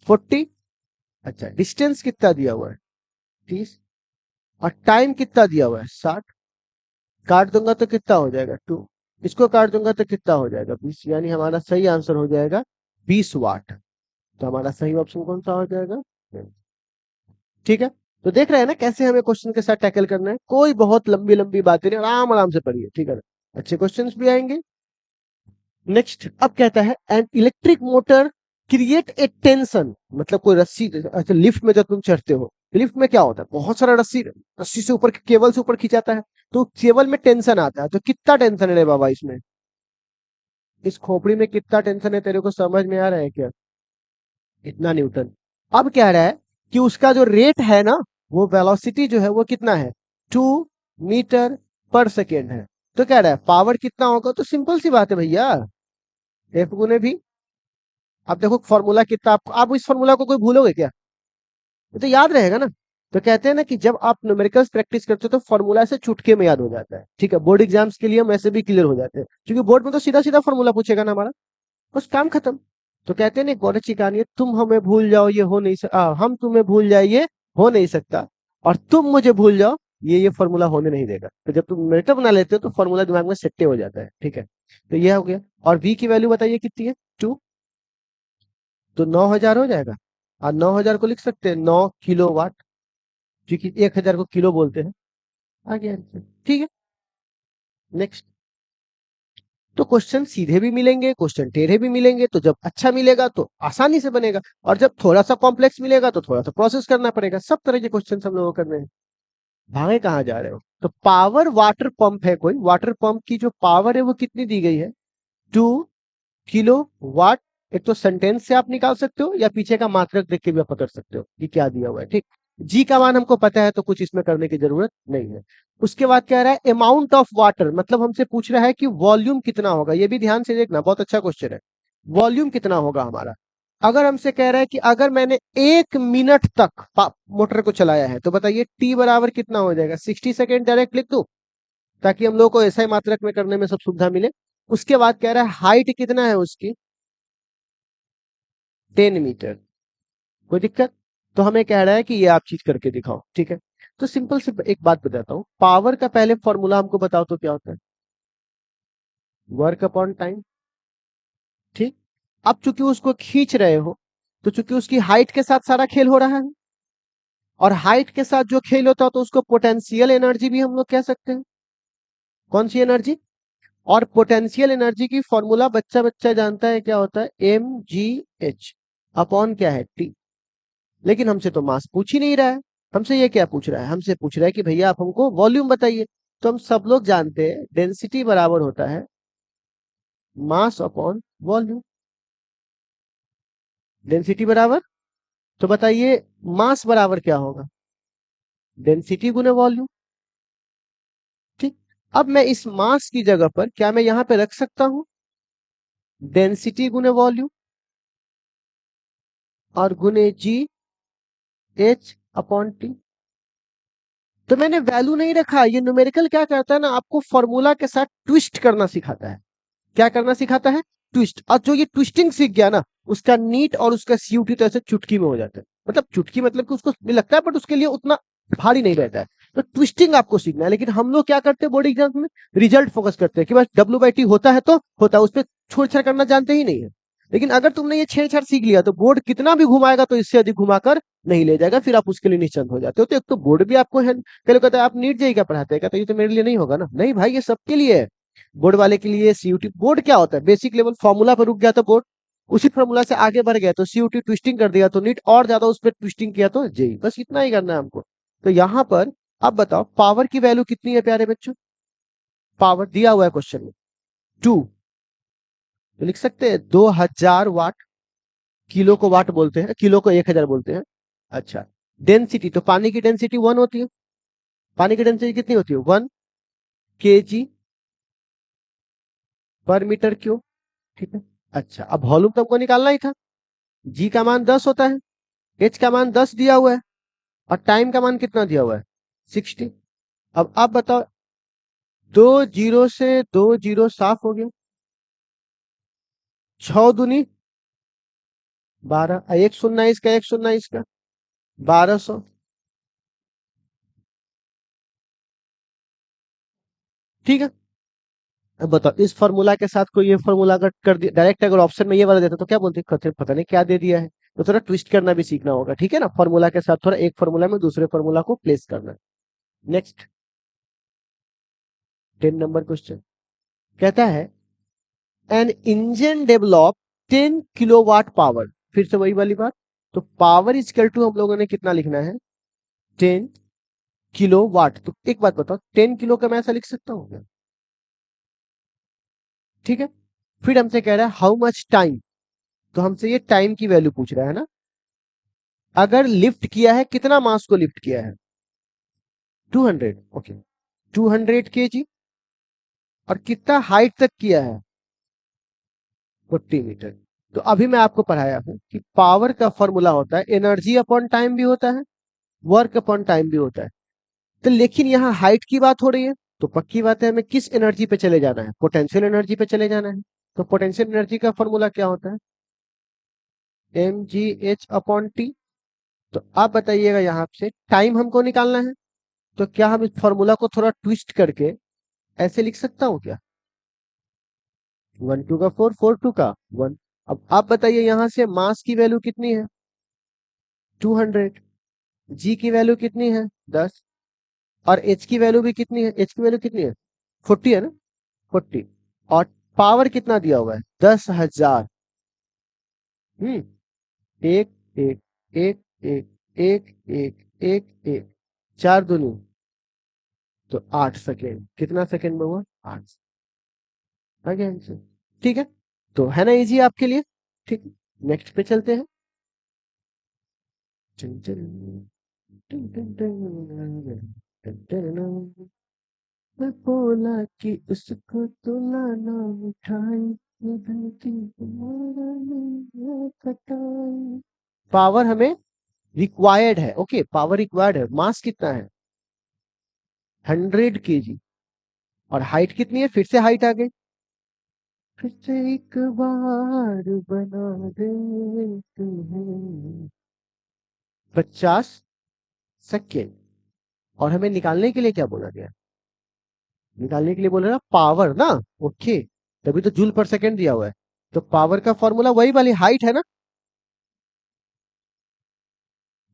40। अच्छा डिस्टेंस कितना दिया हुआ है 30, और टाइम कितना दिया हुआ है 60। काट दूंगा तो कितना हो जाएगा 2, इसको काट दूंगा तो कितना हो जाएगा 20, यानी हमारा सही आंसर हो जाएगा 20 वाट। तो हमारा सही ऑप्शन कौन सा हो जाएगा, ठीक है। तो देख रहे हैं ना कैसे हमें क्वेश्चन के साथ टैकल करना है, कोई बहुत लंबी लंबी बातें नहीं, आराम आराम से पढ़िए, ठीक है ना। अच्छे क्वेश्चंस भी आएंगे। नेक्स्ट अब कहता है an electric motor create a tension, मतलब कोई रस्सी, अच्छा लिफ्ट में जब तुम चढ़ते हो, लिफ्ट में क्या होता है बहुत सारा रस्सी, रस्सी से ऊपर केबल से ऊपर खींचाता है, तो केबल में टेंशन आता है। तो कितना टेंशन है रे बाबा इसमें, इस खोपड़ी में कितना टेंशन है तेरे को समझ में आ रहा है क्या, इतना न्यूटन। अब कह रहा है कि उसका जो रेट है ना, वो वेलोसिटी जो है वो कितना है 2 मीटर पर सेकेंड है। तो कह रहा है पावर कितना होगा, तो सिंपल सी बात है भैया एफ गुने भी। अब देखो फॉर्मूला कितना, आपको आप इस फॉर्मूला को कोई भूलोगे क्या, ये तो याद रहेगा ना। तो कहते हैं ना कि जब आप न्यूमेरिकल्स प्रैक्टिस करते हो तो फॉर्मूला से चुटके में याद हो जाता है, ठीक है। बोर्ड एग्जाम्स के लिए हम ऐसे भी क्लियर हो जाते हैं, क्योंकि बोर्ड में तो सीधा सीधा फॉर्मूला पूछेगा ना हमारा, बस काम खत्म। तो कहते हैं ना एक बहुत अच्छी कहानी है, तुम हमें भूल जाओ ये हो नहीं सकता, हम तुम्हें भूल जाए ये हो नहीं सकता, और तुम मुझे भूल जाओ ये फॉर्मूला होने नहीं देगा। तो जब तुम न्यूमेरिकल बना लेते हो तो फॉर्मूला दिमाग में सेट हो जाता है, ठीक है। तो ये हो गया। और वी की वैल्यू बताइए कितनी है 2, तो 9000 हो जाएगा। और 9000 को लिख सकते हैं 9 किलो वाट, क्योंकि 1000 को किलो बोलते हैं। आ गया आंसर, ठीक है। नेक्स्ट, तो क्वेश्चन सीधे भी मिलेंगे, क्वेश्चन टेढ़े भी मिलेंगे। तो जब अच्छा मिलेगा तो आसानी से बनेगा, और जब थोड़ा सा कॉम्प्लेक्स मिलेगा तो थोड़ा सा प्रोसेस करना पड़ेगा। सब तरह के क्वेश्चन हम लोगों को करने हैं। भागे कहाँ जा रहे हो। तो पावर वाटर पंप है कोई, वाटर पंप की जो पावर है वो कितनी दी गई है 2 किलो वाट। एक तो सेंटेंस से आप निकाल सकते हो, या पीछे का मात्रक देख के भी आप पकड़ सकते हो कि क्या दिया हुआ है, ठीक। जी का मान हमको पता है तो कुछ इसमें करने की जरूरत नहीं है। उसके बाद कह रहा है अमाउंट ऑफ वाटर, मतलब हमसे पूछ रहा है कि वॉल्यूम कितना होगा। ये भी ध्यान से देखना, बहुत अच्छा क्वेश्चन है। वॉल्यूम कितना होगा हमारा। अगर हमसे कह रहा है कि अगर मैंने 1 मिनट तक मोटर को चलाया है, तो बताइए टी बराबर कितना हो जाएगा 60 सेकेंड। डायरेक्ट लिख दो ताकि हम लोग को ऐसा ही मात्रक में करने में सब सुविधा मिले। उसके बाद कह रहा है हाइट कितना है उसकी 10 मीटर। कोई दिक्कत। तो हमें कह रहा है कि ये आप चीज करके दिखाओ, ठीक है। तो सिंपल से एक बात बताता हूं, पावर का पहले फॉर्मूला हमको बताओ तो क्या होता है वर्क अपॉन टाइम, ठीक। अब चूंकि उसको खींच रहे हो, तो चूंकि उसकी हाइट के साथ सारा खेल हो रहा है, और हाइट के साथ जो खेल होता है तो उसको पोटेंशियल एनर्जी भी हम लोग कह सकते हैं। कौन सी एनर्जी, और पोटेंशियल एनर्जी की फॉर्मूला बच्चा बच्चा जानता है क्या होता है mgh अपॉन क्या है टी। लेकिन हमसे तो मास पूछ ही नहीं रहा है, हमसे ये क्या पूछ रहा है, हमसे पूछ रहा है कि भैया आप हमको वॉल्यूम बताइए। तो हम सब लोग जानते हैं डेंसिटी बराबर होता है मास अपॉन वॉल्यूम। डेंसिटी बराबर, तो बताइए मास बराबर क्या होगा, डेंसिटी गुने वॉल्यूम। ठीक, अब मैं इस मास की जगह पर क्या मैं यहां पे रख सकता हूं डेंसिटी गुने वॉल्यूम और गुने जी एच अपॉन टी। तो मैंने वैल्यू नहीं रखा। ये न्यूमेरिकल क्या करता है ना, आपको फॉर्मूला के साथ ट्विस्ट करना सिखाता है। क्या करना सिखाता है, ट्विस्ट। और जो ये ट्विस्टिंग सीख गया ना, उसका नीट और उसका सीयूटी तो ऐसे चुटकी में हो जाता है। मतलब चुटकी मतलब कि उसको भी लगता है बट उसके लिए उतना भारी नहीं रहता है। तो ट्विस्टिंग आपको सीखना है। लेकिन हम लोग क्या करते हैं बोर्ड एग्जाम में, रिजल्ट फोकस करते हैं कि बस डब्ल्यू/टी होता है तो होता है, उस पर छेड़छाड़ करना जानते ही नहीं है। लेकिन अगर तुमने ये छेड़छाड़ सीख लिया तो बोर्ड कितना भी घुमाएगा तो इससे अधिक घुमाकर नहीं ले जाएगा, फिर आप उसके लिए निश्चिंत हो जाते हो। तो एक तो बोर्ड भी आपको है, कल कहता है आप नीट जेई का पढ़ाते हैं, कहता है ये तो मेरे लिए नहीं होगा ना। नहीं भाई, ये सबके लिए है। बोर्ड वाले के लिए सीयूटी। बोर्ड क्या होता है, बेसिक लेवल फॉर्मूला पर रुक गया तो बोर्ड, उसी फॉर्मूला से आगे बढ़ गया तो सीयूटी ट्विस्टिंग कर दिया तो नीट, और ज्यादा उस पर ट्विस्टिंग किया तो जेई। बस इतना ही करना है हमको। तो यहाँ पर अब बताओ पावर की वैल्यू कितनी है प्यारे बच्चों, पावर दिया हुआ है क्वेश्चन में 2। तो लिख सकते हैं 2000 वाट। किलो को वाट बोलते हैं, किलो को 1000 बोलते हैं। अच्छा, डेंसिटी, तो पानी की डेंसिटी 1 होती है। पानी की डेंसिटी कितनी होती है, 1 kg पर मीटर क्यूब। ठीक है। अच्छा, अब वॉल्यूम तो हमको निकालना ही था। जी का मान 10 होता है, एच का मान 10 दिया हुआ है, और टाइम का मान कितना दिया हुआ है, 60। अब आप बताओ, 2 जीरो से 2 जीरो साफ हो गया, 6 दूनी 12, एक शून्य इसका, एक शून्य इसका, 1200। ठीक है। अब बताओ इस फॉर्मूला के साथ कोई ये फॉर्मूला अगर कर दिया डायरेक्ट, अगर ऑप्शन में ये वाला देता तो क्या बोलते, कहते पता नहीं क्या दे दिया है। तो थोड़ा ट्विस्ट करना भी सीखना होगा, ठीक है ना। फॉर्मूला के साथ थोड़ा एक फॉर्मूला में दूसरे फॉर्मूला को प्लेस करना। नेक्स्ट 10 नंबर क्वेश्चन कहता है an engine develop 10 kilowatt power. फिर से वही वाली बात। तो पावर इजकल टू हम लोगों ने कितना लिखना है, 10 किलोवाट। तो एक बात बताओ, 10 किलो का मैं ऐसा लिख सकता हूँ क्या? ठीक है। फिर हमसे कह रहा है हाउ मच टाइम। तो हमसे ये टाइम की वैल्यू पूछ रहा है ना। अगर लिफ्ट किया है, कितना मास को लिफ्ट किया है, 200। Okay, 200 kg। और कितना हाइट तक किया है, 40 मीटर। तो अभी मैं आपको पढ़ाया हूं कि पावर का फॉर्मूला होता है एनर्जी अपॉन टाइम भी होता है, वर्क अपॉन टाइम भी होता है। तो लेकिन यहाँ हाइट की बात हो रही है, तो पक्की बात है हमें किस एनर्जी पे चले जाना है, पोटेंशियल एनर्जी पे चले जाना है। तो पोटेंशियल एनर्जी का फॉर्मूला क्या होता है, mgh/t। तो आप बताइएगा, यहाँ से टाइम हमको निकालना है। तो क्या हम इस फॉर्मूला को थोड़ा ट्विस्ट करके ऐसे लिख सकता हूँ क्या, 1 2 का 4, 4 2 का 1। अब आप बताइए यहाँ से मास की वैल्यू कितनी है, 200। जी की वैल्यू कितनी है, 10। और एच की वैल्यू भी कितनी है, एच की वैल्यू कितनी है, 40 है ना, 40। और पावर कितना दिया हुआ है, 10,000। एक एक एक एक एक एक एक एक, 4 दूनी तो 8 सेकेंड। कितना सेकेंड में हुआ, 8। आ गया आंसर। ठीक है। तो है ना इजी आपके लिए। ठीक है, नेक्स्ट पे चलते हैं। टन टन, टन टन टन, टन टन टन। मैं बोला कि उसको तो लाना मिठाई, ये दिल की तुम्हारा नहीं है खटाई। पावर हमें रिक्वायर्ड है, ओके, पावर रिक्वायर्ड है। मास कितना है, 100 kg। और हाइट कितनी है, फिर से हाइट आ गई, फिर से एक बार बना देते हैं, 50 सेकेंड। और हमें निकालने के लिए क्या बोला गया, निकालने के लिए बोला ना पावर ना, ओके। तभी तो जूल पर सेकेंड दिया हुआ है। तो पावर का फॉर्मूला वही वाली हाइट है ना।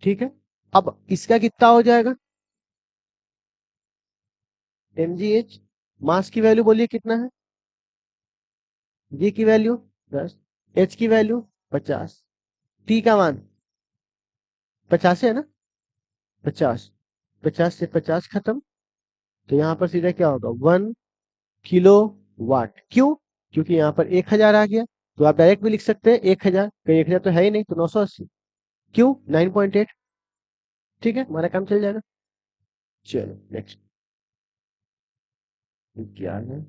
ठीक है। अब इसका कितना हो जाएगा, mgh। मास की वैल्यू बोलिए कितना है, जी की वैल्यू 10, एच की वैल्यू 50, टी का मान 50 है ना, 50, 50 से 50 खत्म, तो यहाँ पर सीधा क्या होगा 1 किलो वाट। क्यों? क्योंकि यहाँ पर 1000 आ गया, तो आप डायरेक्ट भी लिख सकते हैं 1000, कहीं 1000 तो है ही नहीं, तो 980। क्यों? 9.8। ठीक है, हमारा काम चल जाएगा। चलो नेक्स्ट क्या है,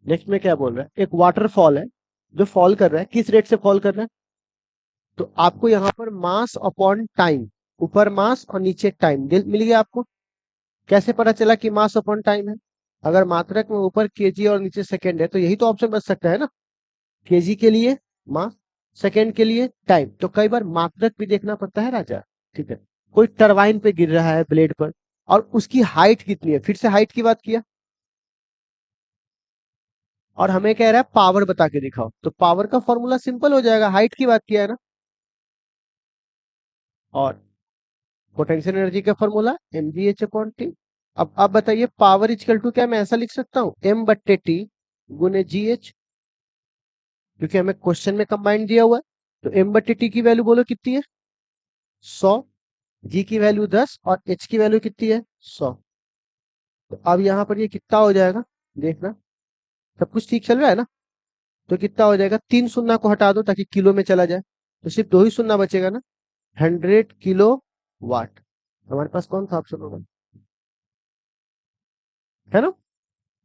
नेक्स्ट में क्या बोल रहा है, एक वाटरफॉल है जो फॉल कर रहा है, किस रेट से फॉल कर रहा है? तो आपको यहाँ पर मास अपॉन टाइम, ऊपर मास और नीचे टाइम मिल गया आपको। कैसे पता चला कि मास अपॉन टाइम है? अगर मात्रक में ऊपर केजी और नीचे सेकंड है, तो यही तो ऑप्शन बच सकता है ना, केजी के लिए मास, सेकंड के लिए टाइम। तो कई बार मात्रक भी देखना पड़ता है राजा। ठीक है, कोई टरबाइन पे गिर रहा है ब्लेड पर, और उसकी हाइट कितनी है, फिर से हाइट की बात किया, और हमें कह रहा है पावर बता के दिखाओ, तो पावर का फॉर्मूला सिंपल हो जाएगा, हाइट की बात किया है ना। और पोटेंशियल एनर्जी का फॉर्मूला mgh/t। अब आप बताइए पावर इक्वल टू, क्या मैं ऐसा लिख सकता हूँ m/t गुने gh, क्योंकि हमें क्वेश्चन में कंबाइंड दिया हुआ है। तो m/t की वैल्यू बोलो कितनी है, 100, g की वैल्यू 10 और h की वैल्यू कितनी है, 100। तो अब यहाँ पर ये कितना हो जाएगा, देखना सब कुछ ठीक चल रहा है ना। तो कितना हो जाएगा, 3 शून्य को हटा दो ताकि किलो में चला जाए, तो सिर्फ 2 ही शून्य बचेगा ना, 100 किलो वाट। हमारे पास कौन सा ऑप्शन होगा, है ना।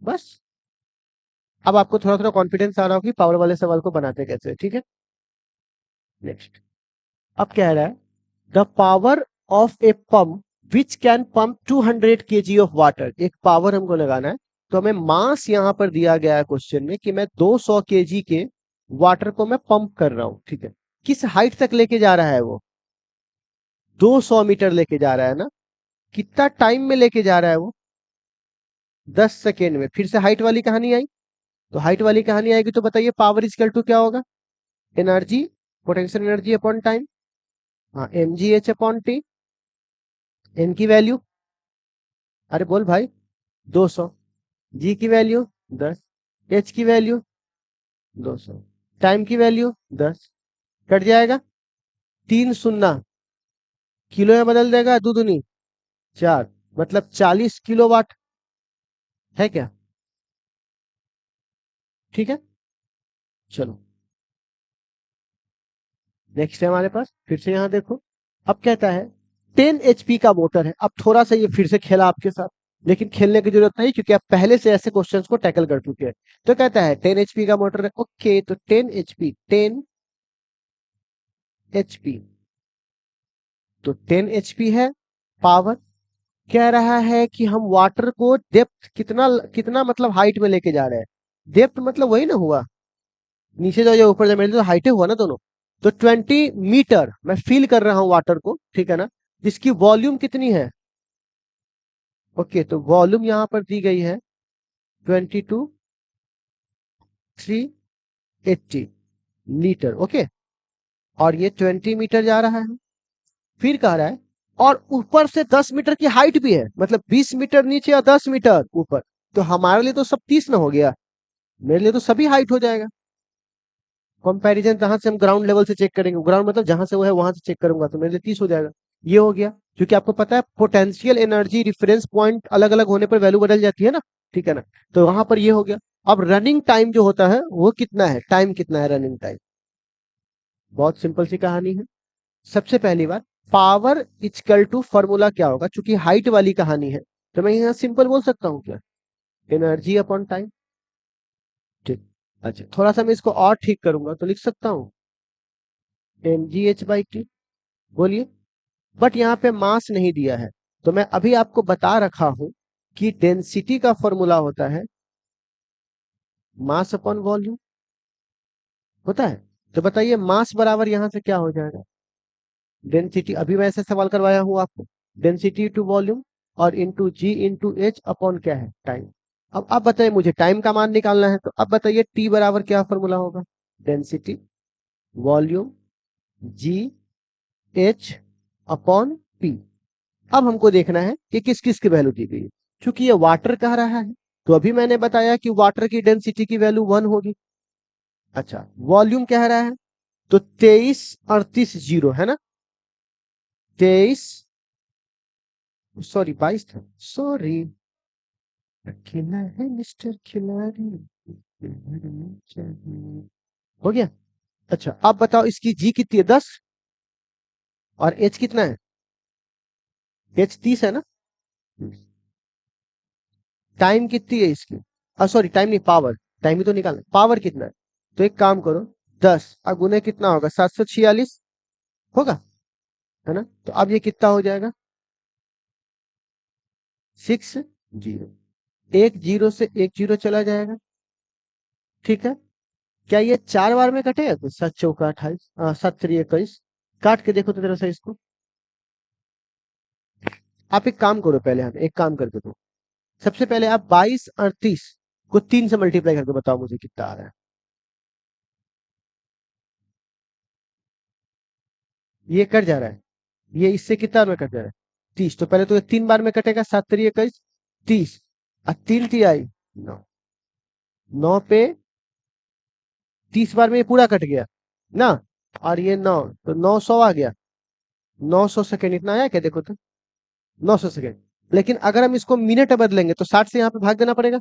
बस अब आपको थोड़ा थोड़ा कॉन्फिडेंस आ रहा होगा कि पावर वाले सवाल को बनाते कैसे, ठीक है। नेक्स्ट, अब कह रहा है the power of a pump which can pump 200 kg of water. एक पावर हमको लगाना है, तो हमें मास यहां पर दिया गया है क्वेश्चन में कि मैं 200 kg के वाटर को मैं पंप कर रहा हूं। ठीक है, किस हाइट तक लेके जा रहा है वो, 200 मीटर लेके जा रहा है ना। कितना टाइम में लेके जा रहा है वो, 10 सेकेंड में। फिर से हाइट वाली कहानी आई, तो हाइट वाली कहानी आएगी, तो बताइए पावर इक्वल टू क्या होगा, energy, potential energy upon time. हाँ, mgh/t। n की वैल्यू, अरे बोल भाई, 200, g की वैल्यू 10, h की वैल्यू 200, टाइम की वैल्यू 10, कट जाएगा 3 शून्य, किलो में बदल देगा, दो दूनी 4, मतलब 40 किलो वाट, है क्या। ठीक है, चलो नेक्स्ट है हमारे पास, फिर से यहां देखो। अब कहता है 10 HP का मोटर है। अब थोड़ा सा ये फिर से खेला आपके साथ, लेकिन खेलने की जरूरत नहीं, क्योंकि आप पहले से ऐसे क्वेश्चंस को टैकल कर चुके हैं। तो कहता है 10 HP का मोटर है, ओके, तो 10 HP, 10 HP, तो 10 HP है पावर। कह रहा है कि हम वाटर को डेप्थ कितना कितना मतलब हाइट में लेके जा रहे हैं। डेप्थ मतलब वही ना हुआ, नीचे जाओ या ऊपर जाओ, मेरे लिए तो हाइटे हुआ ना दोनों। तो 20 मीटर मैं फील कर रहा हूं वाटर को, ठीक है ना, जिसकी वॉल्यूम कितनी है। ओके, तो वॉल्यूम यहां पर दी गई है 22,380 लीटर। ओके, और ये 20 मीटर जा रहा है। फिर कह रहा है और ऊपर से 10 मीटर की हाइट भी है, मतलब 20 मीटर नीचे और 10 मीटर ऊपर। तो हमारे लिए तो सब 30 ना हो गया, मेरे लिए तो सभी हाइट हो जाएगा। कंपैरिजन जहां से हम ग्राउंड लेवल से चेक करेंगे, ग्राउंड मतलब जहां से वो है वहां से चेक करूंगा, तो मेरे लिए 30 हो जाएगा। ये हो गया, क्योंकि आपको पता है पोटेंशियल एनर्जी रिफरेंस पॉइंट अलग अलग होने पर वैल्यू बदल जाती है ना, ठीक है ना। तो वहां पर ये हो गया। अब रनिंग टाइम जो होता है वो कितना है, टाइम कितना है रनिंग टाइम, बहुत सिंपल सी कहानी है। सबसे पहली बात, पावर इक्वल टू फॉर्मूला क्या होगा, चूंकि हाइट वाली कहानी है, तो मैं यहाँ सिंपल बोल सकता हूँ क्या, एनर्जी अपॉन टाइम। ठीक, अच्छा थोड़ा सा मैं इसको और ठीक करूंगा, तो लिख सकता हूँ mgh/t। बोलिए, बट यहाँ पे मास नहीं दिया है, तो मैं अभी आपको बता रखा हूं कि डेंसिटी का फॉर्मूला होता है मास अपॉन वॉल्यूम, होता है। तो बताइए मास बराबर यहां से क्या हो जाएगा, डेंसिटी, अभी मैं ऐसे सवाल करवाया हूं आपको, डेंसिटी टू वॉल्यूम और इंटू जी इंटू एच अपॉन क्या है, टाइम। अब आप बताइए, मुझे टाइम का मान निकालना है, तो अब बताइए टी बराबर क्या फॉर्मूला होगा, डेंसिटी वॉल्यूम जी एच अपॉन पी। अब हमको देखना है कि किस किस की वैल्यू दी गई है। चूंकि ये वाटर कह रहा है, तो अभी मैंने बताया कि वाटर की डेंसिटी की वैल्यू 1 होगी। अच्छा, वॉल्यूम कह रहा है, तो 2338 जीरो है ना, 23, सॉरी 22 था, सॉरी, खिला है मिस्टर खिलाड़ी, हो गया। अच्छा अब बताओ इसकी जी कितनी है, 10, और एच कितना है, एच 30 है ना, टाइम कितनी है इसकी, सॉरी टाइम नहीं, पावर, टाइम ही तो निकालना, पावर कितना है, तो एक काम करो 10 और गुने कितना होगा, 746 होगा, है ना, तो अब ये कितना हो जाएगा, 60, एक जीरो से एक जीरो चला जाएगा, ठीक है। क्या ये 4 बार में कटेगा, तो 7 चौका 28, 7 3 21, काट के देखो तो जरा सा इसको, आप एक काम करो, पहले हम एक काम करके दो, सबसे पहले आप 22 और 30 को 3 से मल्टीप्लाई करके बताओ मुझे कितना आ रहा है, ये कट जा रहा है, ये इससे कितना में कट जा रहा है, 30, तो पहले तो ये 3 बार में कटेगा, 7 3 21, 30, और 3 तिहाई 9, 9 पे 30 बार में ये पूरा कट गया ना, और ये 9, तो 900 आ गया, 900 सेकेंड इतना आया क्या, देखो तो 900 सेकेंड, लेकिन अगर हम इसको मिनट में बदलेंगे तो 60 से यहाँ पे भाग देना पड़ेगा,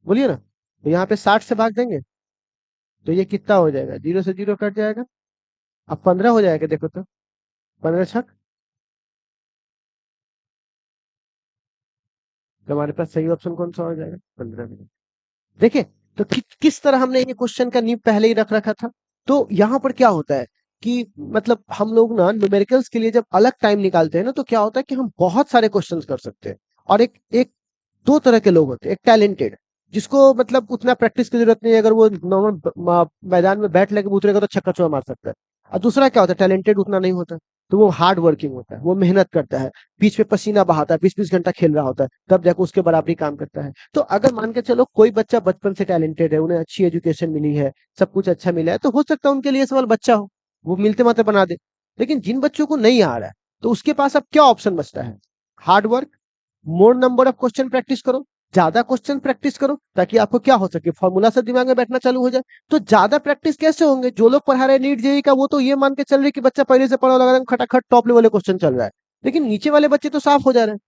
बोलिए ना, तो यहाँ पे 60 से भाग देंगे तो ये कितना हो जाएगा, जीरो से जीरो कट जाएगा, अब 15 हो जाएगा, देखो तो 15 छक, तो हमारे पास सही ऑप्शन कौन सा हो जाएगा, 15 मिनट। देखिए, तो किस तरह हमने ये क्वेश्चन का नींव पहले ही रख रखा था। तो यहाँ पर क्या होता है कि मतलब हम लोग ना न्यूमेरिकल्स के लिए जब अलग टाइम निकालते हैं ना, तो क्या होता है कि हम बहुत सारे क्वेश्चंस कर सकते हैं, और एक एक दो तरह के लोग होते हैं, एक टैलेंटेड, जिसको मतलब उतना प्रैक्टिस की जरूरत नहीं है, अगर वो नॉर्मल मैदान में बैट लेके उतरेगा तो छक्का चौका मार सकता है, और दूसरा क्या होता है, टैलेंटेड उतना नहीं होता, तो वो हार्ड वर्किंग होता है, वो मेहनत करता है, बीच में पसीना बहाता है, 20-20 घंटा खेल रहा होता है, तब जाकर उसके बराबरी काम करता है। तो अगर मान के चलो कोई बच्चा बचपन से टैलेंटेड है, उन्हें अच्छी एजुकेशन मिली है, सब कुछ अच्छा मिला है, तो हो सकता है उनके लिए सवाल बच्चा हो, वो मिलते माते बना दे। लेकिन जिन बच्चों को नहीं आ रहा है, तो उसके पास अब क्या ऑप्शन बचता है, hard work, more number of question practice करो, ज्यादा क्वेश्चन प्रैक्टिस करो, ताकि आपको क्या हो सके, फॉर्मूला से दिमाग में बैठना चालू हो जाए। तो ज्यादा प्रैक्टिस कैसे होंगे, जो लोग पढ़ा रहे नीट जेई का, वो तो ये मान के चल रहे कि बच्चा पहले से पढ़ा लगा खटाखट टॉप लेवल क्वेश्चन चल रहा है, लेकिन नीचे वाले बच्चे तो साफ हो जा रहे हैं,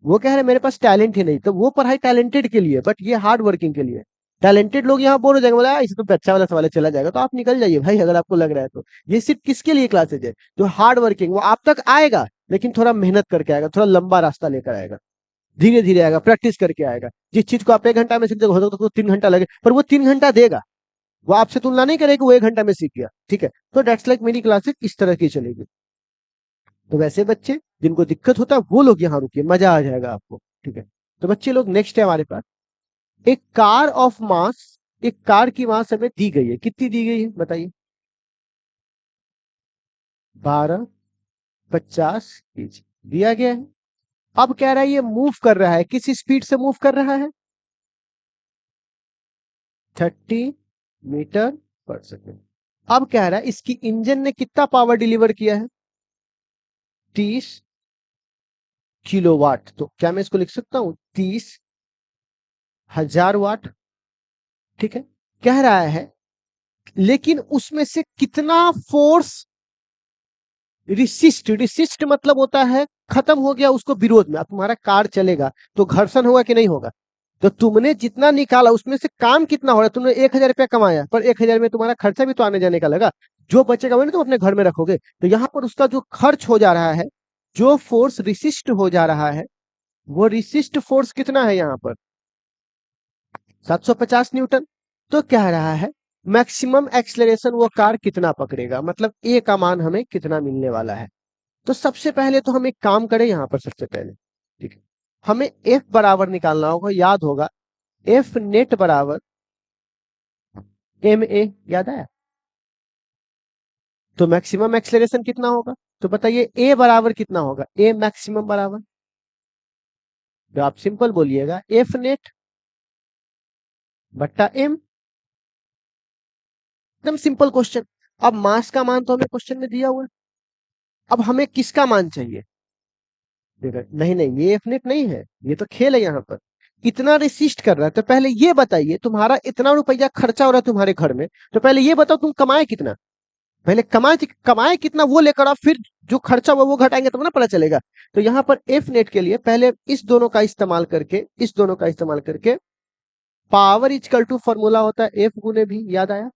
वो कह रहे हैं मेरे पास टैलेंट ही नहीं, तो वो पढ़ाई टैलेंटेड के लिए, बट ये हार्ड वर्किंग के लिए। टैलेंटेड लोग यहाँ बोर हो जाएंगे, बोला इसे तो अच्छा वाला सवाल चला जाएगा, तो आप निकल जाइए भाई, अगर आपको लग रहा है तो। ये सिर्फ किसके लिए क्लासेज है, जो हार्ड वर्किंग, वो आप तक आएगा, लेकिन थोड़ा मेहनत करके आएगा, थोड़ा लंबा रास्ता लेकर आएगा, धीरे धीरे आएगा, प्रैक्टिस करके आएगा। जिस चीज को आप 1 घंटा में सीख हो सकता है तो 3 घंटा लगे, पर वो 3 घंटा देगा, वो आपसे तुलना नहीं करेगा कि वो 1 घंटा में सीख गया, ठीक है। तो डेट्स लाइक मेरी क्लासेस इस तरह की चलेगी। तो वैसे बच्चे जिनको दिक्कत होता है वो लोग यहाँ रुकिए, मजा आ जाएगा आपको, ठीक है। तो बच्चे लोग नेक्स्ट है हमारे पास, एक कार ऑफ मास, एक कार की मास हमें दी गई है, कितनी दी गई है बताइए, 1250 kg दिया गया है। अब कह रहा है ये मूव कर रहा है, किस स्पीड से मूव कर रहा है, 30 मीटर पर सेकेंड। अब कह रहा है इसकी इंजन ने कितना पावर डिलीवर किया है, 30 किलोवाट। तो क्या मैं इसको लिख सकता हूं 30,000 वाट, ठीक है। कह रहा है लेकिन उसमें से कितना फोर्स रिसिस्ट, रिसिस्ट मतलब होता है खत्म हो गया उसको विरोध में। अब तुम्हारा कार चलेगा तो घर्षण होगा कि नहीं होगा, तो तुमने जितना निकाला उसमें से काम कितना हो रहा है, तुमने 1,000 रुपया कमाया, पर 1,000 में तुम्हारा खर्चा भी तो आने जाने का लगा, जो बचेगा वही तुम अपने घर में रखोगे, तो यहाँ पर उसका जो खर्च हो जा रहा है, जो फोर्स रिसिस्ट हो जा रहा है, वो रिसिस्ट फोर्स कितना है यहाँ पर, 750 न्यूटन। तो कह रहा है मैक्सिमम एक्सलेरेशन वो कार कितना पकड़ेगा, मतलब ए का मान हमें कितना मिलने वाला है। तो सबसे पहले तो हम एक काम करें यहाँ पर, सबसे पहले ठीक है, हमें एफ बराबर निकालना होगा, याद होगा एफ नेट बराबर एम ए, याद आया। तो मैक्सिमम एक्सलेरेशन कितना होगा, तो बताइए ए बराबर कितना होगा, ए मैक्सिमम बराबर, तो आप सिंपल बोलिएगा एफ नेट बट्टा एम, एकदम सिंपल क्वेश्चन। अब मास का मान तो हमें क्वेश्चन में दिया हुआ है, अब हमें किसका मान चाहिए, नहीं नहीं ये एफ नेट नहीं है, ये तो खेल है यहाँ पर, इतना रेसिस्ट कर रहा है। तो पहले ये बताइए, तुम्हारा इतना रुपया खर्चा हो रहा है तुम्हारे घर में, तो पहले ये बताओ तुम कमाए कितना, पहले कमाए कितना वो लेकर आओ, फिर जो खर्चा हुआ वो घटाएंगे तब ना पता चलेगा। तो यहाँ पर एफ नेट के लिए पहले इस दोनों का इस्तेमाल करके पावर इक्वल टू फॉर्मूला होता है एफ गुने भी, याद आया?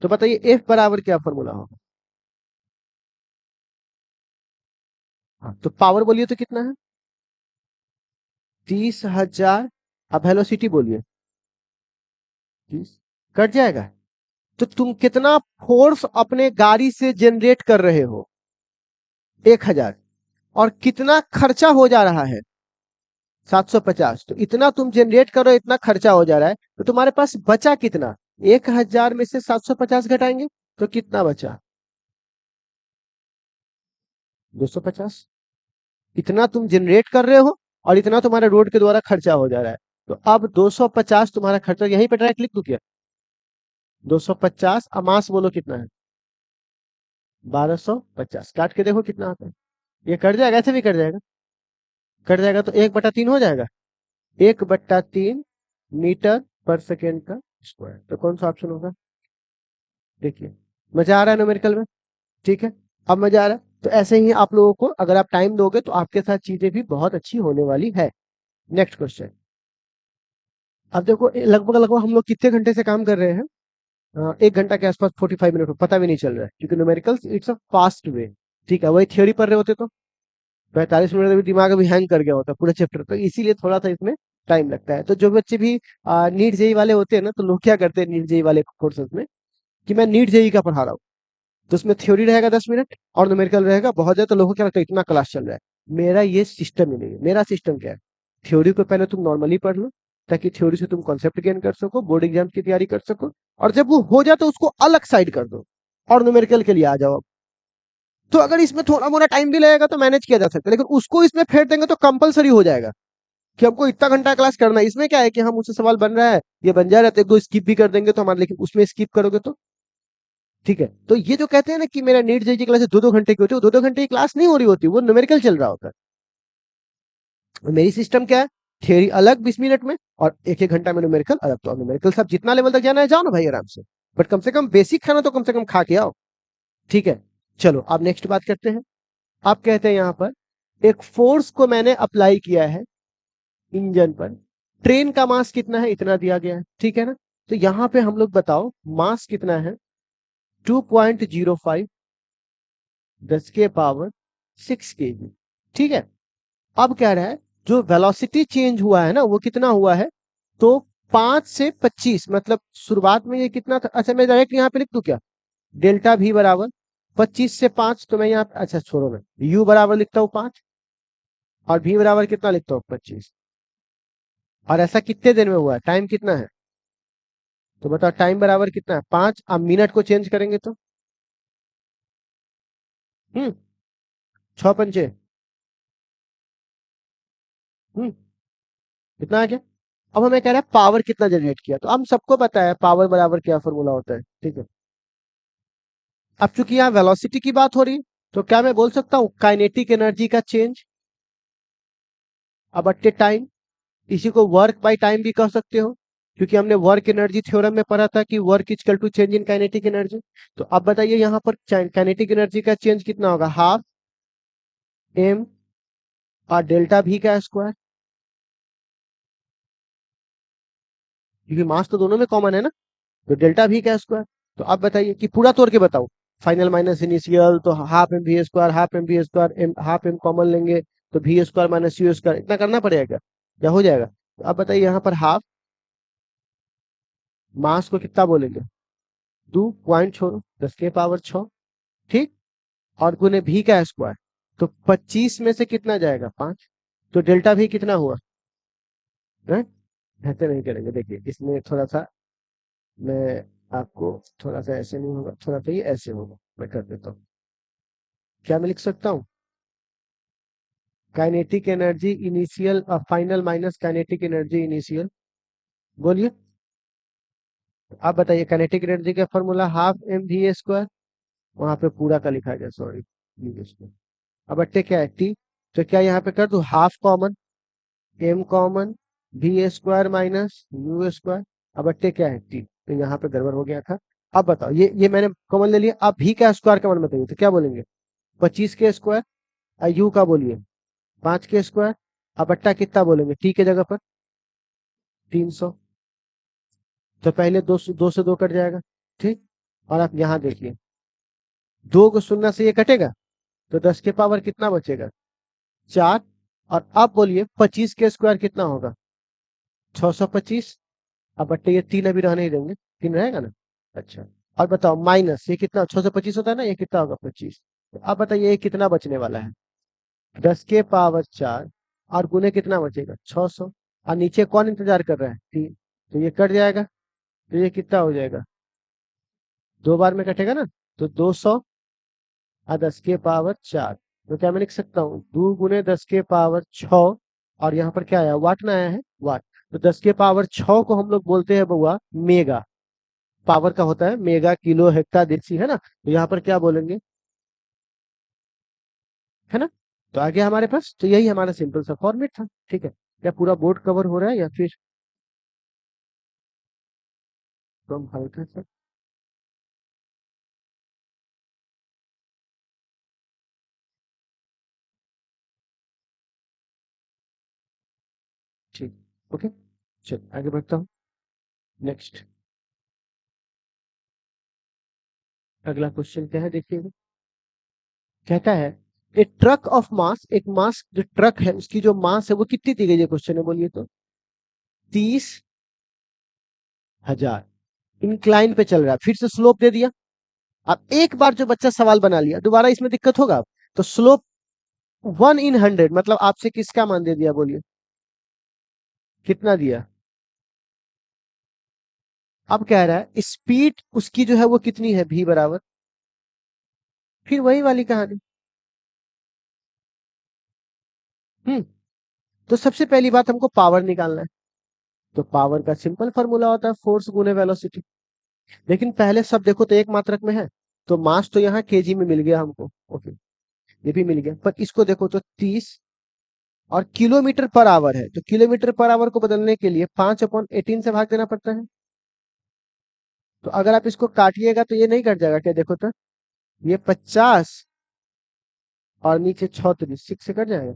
तो बताइए एफ बराबर क्या फॉर्मूला होगा? हाँ, तो पावर बोलिए तो कितना है? 30,000। अब वेलोसिटी बोलिए 30, कट जाएगा। तो तुम कितना फोर्स अपने गाड़ी से जनरेट कर रहे हो? 1,000। और कितना खर्चा हो जा रहा है? 750। तो इतना तुम जनरेट करो, इतना खर्चा हो जा रहा है, तो तुम्हारे पास बचा कितना? 1,000 में से 750 घटाएंगे तो कितना बचा? 250। इतना तुम जनरेट कर रहे हो और इतना तुम्हारे रोड के द्वारा खर्चा हो जा रहा है। तो अब 250 तुम्हारा खर्चा, यहीं पे डायरेक्ट लिख दो क्या? 250 अमास बोलो कितना है? 1250। काट के देखो कितना आता है। ये कट जाएगा, ऐसे भी कट जाएगा। कट जाएगा तो 1/3 हो जाएगा। 1/3 मीटर पर सेकेंड का स्क्वायर। तो कौन सा ऑप्शन होगा? देखिए, मजा आ रहा है न्यूमेरिकल में? ठीक है, अब मजा आ रहा है। तो ऐसे ही आप लोगों को अगर आप टाइम दोगे तो आपके साथ चीजें भी बहुत अच्छी होने वाली है। Next question. अब देखो लगभग लगभग हम लोग कितने घंटे से काम कर रहे हैं? 1 घंटा के आसपास, 45 मिनट पता भी नहीं चल रहा है, क्योंकि numericals it's a fast way. ठीक है, वही थियोरी पढ़ रहे होते तो 45 मिनट में भी दिमाग अभी हैंग कर गया होता पूरा चैप्टर, तो इसीलिए थोड़ा सा इसमें टाइम लगता है। तो जो बच्चे भी नीट जेई वाले होते हैं ना, तो लोग क्या करते हैं नीट जेई वाले कोर्सेज में, कि मैं नीट जेई का पढ़ा रहा हूँ, तो उसमें थ्योरी रहेगा 10 मिनट और न्यूमेरिकल रहेगा बहुत ज्यादा, तो लोगों को क्या लगता है इतना क्लास चल रहा है। मेरा ये सिस्टम ही नहीं है। मेरा सिस्टम क्या है, थ्योरी को पहले तुम नॉर्मली पढ़ लो, ताकि थ्योरी से तुम कॉन्सेप्ट गेन कर सको, बोर्ड एग्जाम की तैयारी कर सको, और जब वो हो जाए तो उसको अलग साइड कर दो और न्यूमेरिकल के लिए आ जाओ। तो अगर इसमें थोड़ा मोड़ा टाइम भी लगेगा तो मैनेज किया जा सकता है, लेकिन उसको इसमें फेर देंगे तो कंपलसरी हो जाएगा कि हमको इतना घंटा क्लास करना है। इसमें क्या है कि हम उससे सवाल बन रहा है, ये बन जा रहा है, तो एक दो स्किप भी कर देंगे तो हमारे, लेकिन उसमें स्किप करोगे तो ठीक है। तो ये जो कहते हैं ना कि मेरा नीट जेई की क्लास 2-2 घंटे की होती है, वो 2-2 घंटे की क्लास नहीं हो रही होती, वो न्यूमेरिकल चल रहा होता है। मेरी सिस्टम क्या है, थियरी अलग 20 मिनट में और 1-1 घंटा में न्यूमेरिकल अलग। तो न्यूमेरिकल सब जितना लेवल तक जाना है जाओ ना भाई आराम से, बट कम से कम बेसिक खाना तो कम से कम खा के आओ। ठीक है, चलो अब नेक्स्ट बात करते हैं। आप कहते हैं यहाँ पर एक फोर्स को मैंने अप्लाई किया है इंजन पर, ट्रेन का मास कितना है, इतना दिया गया है, ठीक है ना? तो यहाँ पे हम लोग बताओ मास कितना है? 2.05 10⁻⁶ kg। ठीक है, अब कह रहा है जो वेलोसिटी चेंज हुआ है ना, वो कितना हुआ है? तो 5 से 25, मतलब शुरुआत में ये कितना था? अच्छा मैं डायरेक्ट यहाँ पे लिख दूं क्या? डेल्टा भी बराबर 25 से 5, तो मैं यहाँ, अच्छा छोड़ो, मैं यू बराबर लिखता हूँ 5 और भी बराबर कितना लिखता हूँ 25। और ऐसा कितने दिन में हुआ है, टाइम कितना है? तो बताओ टाइम बराबर कितना है? 5। अब मिनट को चेंज करेंगे तो 6 पंचे, कितना आ गया? अब हमें कह रहा है पावर कितना जनरेट किया, तो हम सबको पता है पावर बराबर क्या फॉर्मूला होता है, ठीक है। अब चूंकि यहाँ वेलोसिटी की बात हो रही है, तो क्या मैं बोल सकता हूँ काइनेटिक एनर्जी का चेंज अब अट्टे टाइम, इसी को वर्क बाय टाइम भी कह सकते हो, क्योंकि हमने वर्क एनर्जी थ्योरम में पढ़ा था कि work equal to change in kinetic energy. तो अब बताइए यहाँ पर काइनेटिक एनर्जी का चेंज कितना होगा? हाफ एम और डेल्टा भी का स्क्वायर, क्योंकि मास तो दोनों में कॉमन है ना, तो डेल्टा भी का स्क्वायर। तो अब बताइए कि पूरा तोड़ के बताओ, फाइनल माइनस इनिशियल, तो half m v square, half m v square, m half m common लेंगे तो v square minus u square, इतना करना पड़ेगा क्या? या हो जाएगा? तो अब बताइए यहाँ पर हाफ मास को कितना बोलेंगे? 2 पॉइंट छोड़ो 10⁻6, ठीक, और गुने भी का स्क्वायर, तो 25 में से कितना जाएगा? 5। तो डेल्टा भी कितना हुआ है? ऐसे नहीं करेंगे, देखिए इसमें थोड़ा सा मैं आपको, थोड़ा सा ऐसे नहीं होगा, थोड़ा सा ये ऐसे होगा, मैं कर देता हूँ। क्या मैं लिख सकता हूँ? काइनेटिक एनर्जी इनिशियल और final minus kinetic energy initial, बोलिए। आप बताइए काइनेटिक एनर्जी का formula half m v square, वहां पे पूरा का लिखा गया, सॉरी वी स्क्वायर। अब अट्टे क्या है? टी। तो क्या यहाँ पे कर दो half common, m common, v square minus u square. अब अट्टे क्या है? टी। तो यहाँ पे गड़बड़ हो गया था, अब बताओ, ये मैंने कॉमन ले लिया, अब भी का स्क्वायर कॉमन बताइए तो क्या बोलेंगे? 25 के स्क्वायर। यू का बोलिए 5 के स्क्वायर। अब बट्टा कितना बोलेंगे टी के जगह पर? 300। तो पहले दो से दो कट जाएगा, ठीक। और आप यहाँ देखिए, दो को शून्य से ये कटेगा, तो 10 के पावर कितना बचेगा? 4। और अब बोलिए 25 के स्क्वायर कितना होगा? 625। अब बट्टे ये 3 अभी रहने ही देंगे, 3 रहेगा ना। अच्छा। और बताओ माइनस ये कितना, 625 होता है ना, ये कितना होगा? 25। तो अब बताइए ये कितना बचने वाला है? 10 के पावर 4। और गुने कितना बचेगा? 600। और नीचे कौन इंतजार कर रहा है? 3। तो ये कट जाएगा, तो ये कितना हो जाएगा? 2 बार में कटेगा ना, तो 200 और 10 के पावर 4। तो क्या मैं लिख सकता हूँ 2 गुने 10 के पावर 6। और यहाँ पर क्या आया? वाट ना आया है, वाट। तो 10 के पावर 6 को हम लोग बोलते हैं बउआ मेगा। पावर का होता है मेगा, किलो, हेक्टा, डेसी, है ना। तो यहाँ पर क्या बोलेंगे, है ना। तो आ गया हमारे पास, तो यही हमारा सिंपल सा फॉर्मेट था, ठीक है। क्या पूरा बोर्ड कवर हो रहा है या फिर कम हल्का सा? ठीक। ओके, चल आगे बढ़ता हूँ। नेक्स्ट, अगला क्वेश्चन क्या है देखिएगा। कहता है ए ट्रक ऑफ मास, एक मास जो ट्रक है उसकी जो मास है वो कितनी दी गई है क्वेश्चन में, बोलिए तो? 30,000। इंक्लाइन पे चल रहा है, फिर से स्लोप दे दिया। अब एक बार जो बच्चा सवाल बना लिया, दोबारा इसमें दिक्कत होगा अब। तो स्लोप 1/100, मतलब आपसे किसका मान दे दिया, बोलिए कितना दिया? अब कह रहा है स्पीड उसकी जो है वो कितनी है, v बराबर, फिर वही वाली कहानी। हम्म। तो सबसे पहली बात हमको पावर निकालना है। तो पावर का सिंपल फॉर्मूला होता है फोर्स गुने वेलोसिटी। लेकिन पहले सब देखो तो एक मात्रक में है, तो मास तो यहाँ केजी में मिल गया हमको, ओके, ये भी मिल गया। पर इसको देखो तो 30 और किलोमीटर पर आवर है, तो किलोमीटर पर आवर को बदलने के लिए 5/18 से भाग देना पड़ता है। तो अगर आप इसको काटिएगा तो ये नहीं कट जाएगा क्या, देखो तो ये 50 और नीचे 36, 6 से कट जाएगा।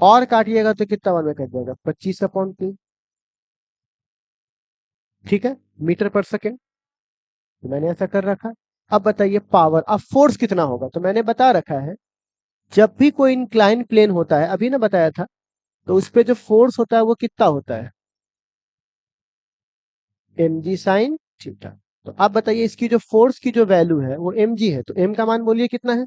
और काटिएगा तो कितना बार में कट जाएगा? 25/3। ठीक है, मीटर पर सेकेंड। तो मैंने ऐसा कर रखा। अब बताइए पावर, अब फोर्स कितना होगा, तो मैंने बता रखा है जब भी कोई इंक्लाइन प्लेन होता है, अभी ना बताया था, तो उस पे जो फोर्स होता है वो कितना होता है? mg sign theta. तो आप बताइए इसकी जो फोर्स की जो वैल्यू है वो mg है, तो m का मान बोलिए कितना है?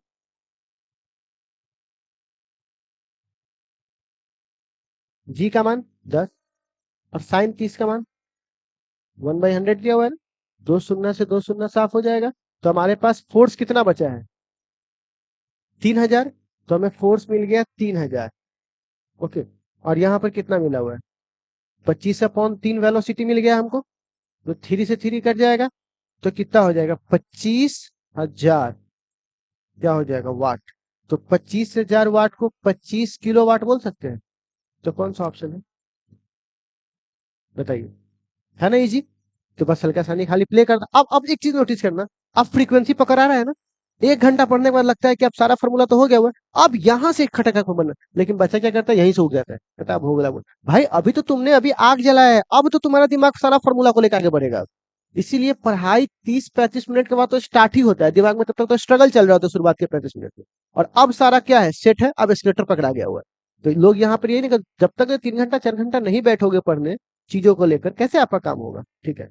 g का मान 10। और साइन 30 का मान 1/100 दिया हुआ है ना। दो शून्य से दो शून्य साफ हो जाएगा। तो हमारे पास फोर्स कितना बचा है? 3,000। तो हमें फोर्स मिल गया 3,000। ओके। और यहाँ पर कितना मिला हुआ है? 25/3 वेलोसिटी मिल गया हमको। तो 3 से 3 कट जाएगा, तो कितना हो जाएगा? 25,000। क्या हो जाएगा? वाट। तो 25,000 वाट को 25 किलो वाट बोल सकते हैं। तो कौन सा ऑप्शन है बताइए? है ना इजी। तो बस हल्का सा नहीं, खाली प्ले करना। अब एक चीज नोटिस करना, अब फ्रीक्वेंसी पकड़ आ रहा है ना। 1 घंटा पढ़ने के बाद लगता है कि अब सारा फॉर्मूला तो हो गया हुआ है, अब यहाँ से एक खटका बनना। लेकिन बच्चा क्या करता है, यहीं से उग जाता है, कहता है भोगला बोल। भाई अभी तो तुमने अभी आग जलाया है, अब तो तुम्हारा दिमाग सारा फॉर्मूला को लेकर आगे बढ़ेगा। इसीलिए पढ़ाई 30-35 मिनट के बाद तो स्टार्ट ही होता है दिमाग में, तब तक तो स्ट्रगल चल रहा होता है शुरुआत के 35 मिनट में। और अब सारा क्या है, सेट है, अब एस्केलेटर पकड़ा गया हुआ है। तो लोग यहाँ पर ये नहीं कर, जब तक 3 घंटा 4 घंटा नहीं बैठोगे पढ़ने चीजों को लेकर, कैसे आपका काम होगा, ठीक है।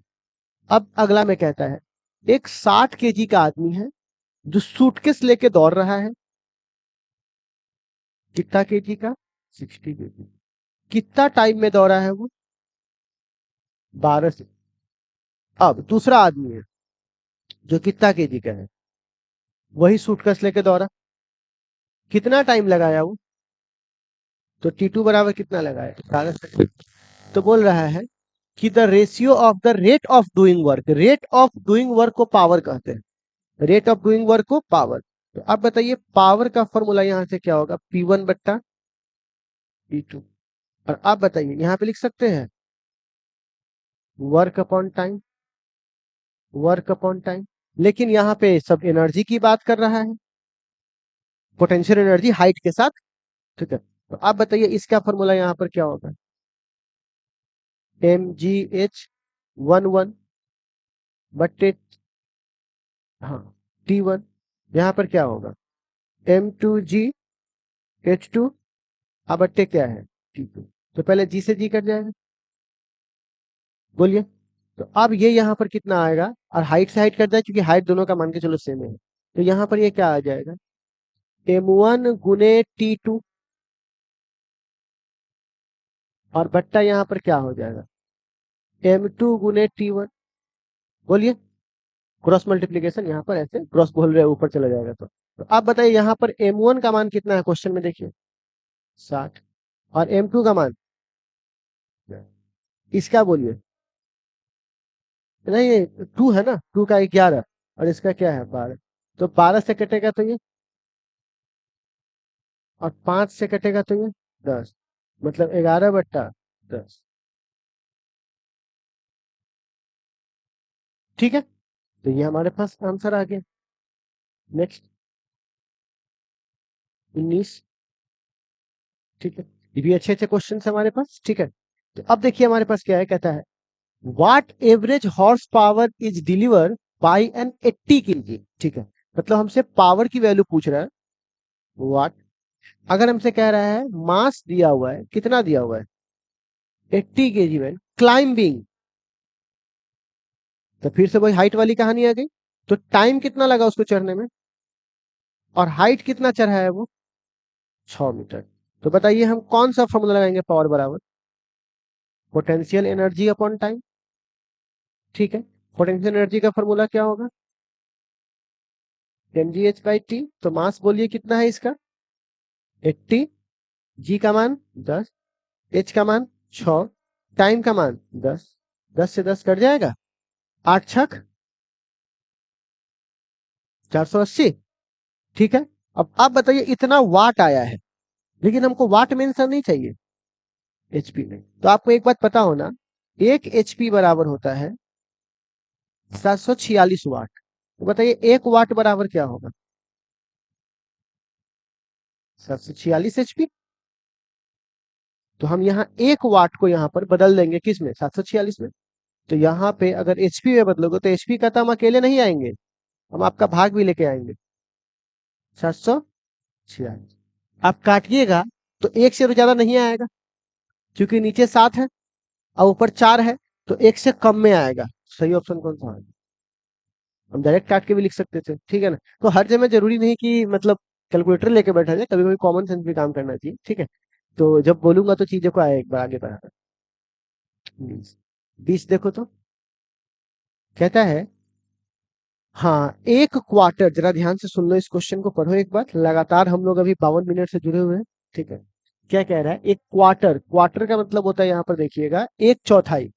अब अगला में कहता है एक 60 केजी का आदमी है जो सूटकेस लेके दौड़ रहा है। कितना केजी का? 60 केजी। कितना टाइम में दौड़ा है वो? 12 से। अब दूसरा आदमी है जो कितना केजी का है, वही सूटकेस लेके दौड़ा, कितना टाइम लगाया वो? तो T2 बराबर कितना लगाया? 18 सेकंड। तो बोल रहा है कि the ratio of the rate of doing work, rate of doing work को पावर कहते हैं, रेट ऑफ डूइंग वर्क को पावर। तो अब बताइए पावर का फॉर्मूला यहाँ से क्या होगा? P1/P2। और आप बताइए यहाँ पे लिख सकते हैं work upon time. Work upon time, लेकिन यहाँ पे सब एनर्जी की बात कर रहा है, पोटेंशियल एनर्जी हाइट के साथ। ठीक है, तो आप बताइए इसका फॉर्मूला यहाँ पर क्या होगा? mgh11 बट्टे, हाँ, T1। यहाँ पर क्या होगा? m2gh2 अब बट्टे क्या है? T2। तो पहले g से g कट जाएगा, बोलिए। तो अब ये यहाँ पर कितना आएगा? और हाइट से हाइट कट जाए, क्योंकि हाइट दोनों का मान के चलो सेम है, तो यहाँ पर ये क्या आ जाएगा? m1 गुने T2 और बट्टा यहाँ पर क्या हो जाएगा? m2 गुने T1। बोलिए, क्रॉस मल्टीप्लीकेशन यहाँ पर ऐसे क्रॉस बोल रहे ऊपर चला जाएगा। तो आप बताइए यहाँ पर m1 का मान कितना है? क्वेश्चन में देखिए 60, और m2 का मान इसका बोलिए, नहीं ये 2 है ना, 2 का 11 और इसका क्या है 12, तो 12 से कटेगा तो ये, और 5 से कटेगा तो ये 10, मतलब 11/10। ठीक है, तो ये हमारे पास आंसर आ गया। नेक्स्ट 19। ठीक है, ये भी अच्छे अच्छे क्वेश्चन है हमारे पास। ठीक है, तो अब देखिए हमारे पास क्या है, कहता है what average horse power is deliver by an 80 kg। ठीक है, मतलब हमसे पावर की वैल्यू पूछ रहा है, व्हाट। अगर हमसे कह रहा है मास दिया हुआ है, कितना दिया हुआ है? 80 kg मैन क्लाइंबिंग, तो फिर से वही हाइट वाली कहानी आ गई। तो टाइम कितना लगा उसको चढ़ने में, और हाइट कितना चढ़ा है वो? 6 मीटर। तो बताइए हम कौन सा फॉर्मूला लगाएंगे? पावर बराबर पोटेंशियल एनर्जी अपॉन टाइम। ठीक है, पोटेंशियल एनर्जी का फॉर्मूला क्या होगा? mgh/t। तो मास बोलिए कितना है इसका? 80, g का मान 10, h का मान 6, टाइम का मान 10, 10 से 10 कट जाएगा, 8 छक 480। ठीक है, अब आप बताइए इतना वाट आया है, लेकिन हमको वाट में आंसर नहीं चाहिए, एचपी में। तो आपको एक बात पता होना, एक एचपी बराबर होता है 746 वाट। तो बताइए 1 वाट बराबर क्या होगा? 746 एचपी। तो हम यहाँ 1 वाट को यहाँ पर बदल देंगे, किस में? 746 में। तो यहाँ पे अगर एचपी में बदलोगे तो एचपी का तो हम अकेले नहीं आएंगे, हम आपका भाग भी लेके आएंगे, 746। आप काटिएगा तो 1 से तो ज्यादा नहीं आएगा, क्योंकि नीचे 7 है और ऊपर 4 है, तो 1 से कम में आएगा। सही ऑप्शन कौन सा है? हम डायरेक्ट काट के भी लिख सकते थे, ठीक है ना। तो हर जगह जरूरी नहीं कि मतलब कैलकुलेटर लेके बैठा जाए, कभी कभी कॉमन सेंस भी काम करना चाहिए। ठीक है, तो जब बोलूंगा तो चीजों को आए एक बार आगे बढ़ाना। 20 देखो तो कहता है, हाँ, एक क्वार्टर, जरा ध्यान से सुन लो, इस क्वेश्चन को पढ़ो एक बार लगातार, हम लोग अभी 52 मिनट से जुड़े हुए हैं। ठीक है, क्या कह रहा है? एक क्वार्टर, क्वार्टर का मतलब होता है यहाँ पर देखिएगा एक चौथाई,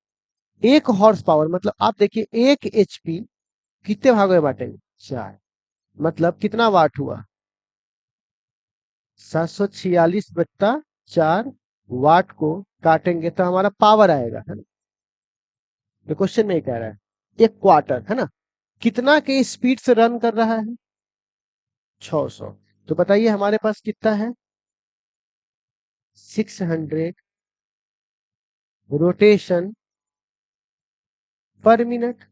एक हॉर्स पावर, मतलब आप देखिए एक एचपी कितने भागों में बांटेंगे? 4, मतलब कितना वाट हुआ? 746/4 वाट को काटेंगे तो हमारा पावर आएगा, है ना। तो क्वेश्चन में ये कह रहा है एक क्वार्टर, है ना, कितना के स्पीड से रन कर रहा है? 600। तो बताइए हमारे पास कितना है? 600 रोटेशन पर मिनट।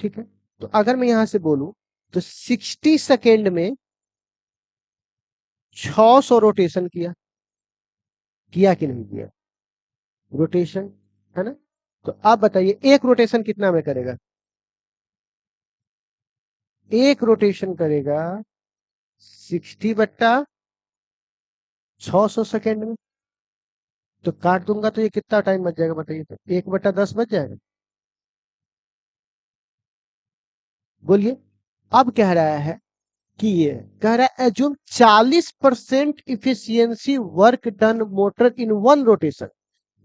ठीक है, तो अगर मैं यहां से बोलूं तो 60 सेकेंड में 600 रोटेशन किया, किया कि नहीं किया? रोटेशन, है ना। तो आप बताइए एक रोटेशन कितना में करेगा? एक रोटेशन करेगा 60/600 सेकेंड में। तो काट दूंगा तो ये कितना टाइम बच जाएगा बताइए? तो 1/10 बच जाएगा, बोलिए। अब कह रहा है कि ये कह रहा है assume 40% efficiency work done motor in one rotation.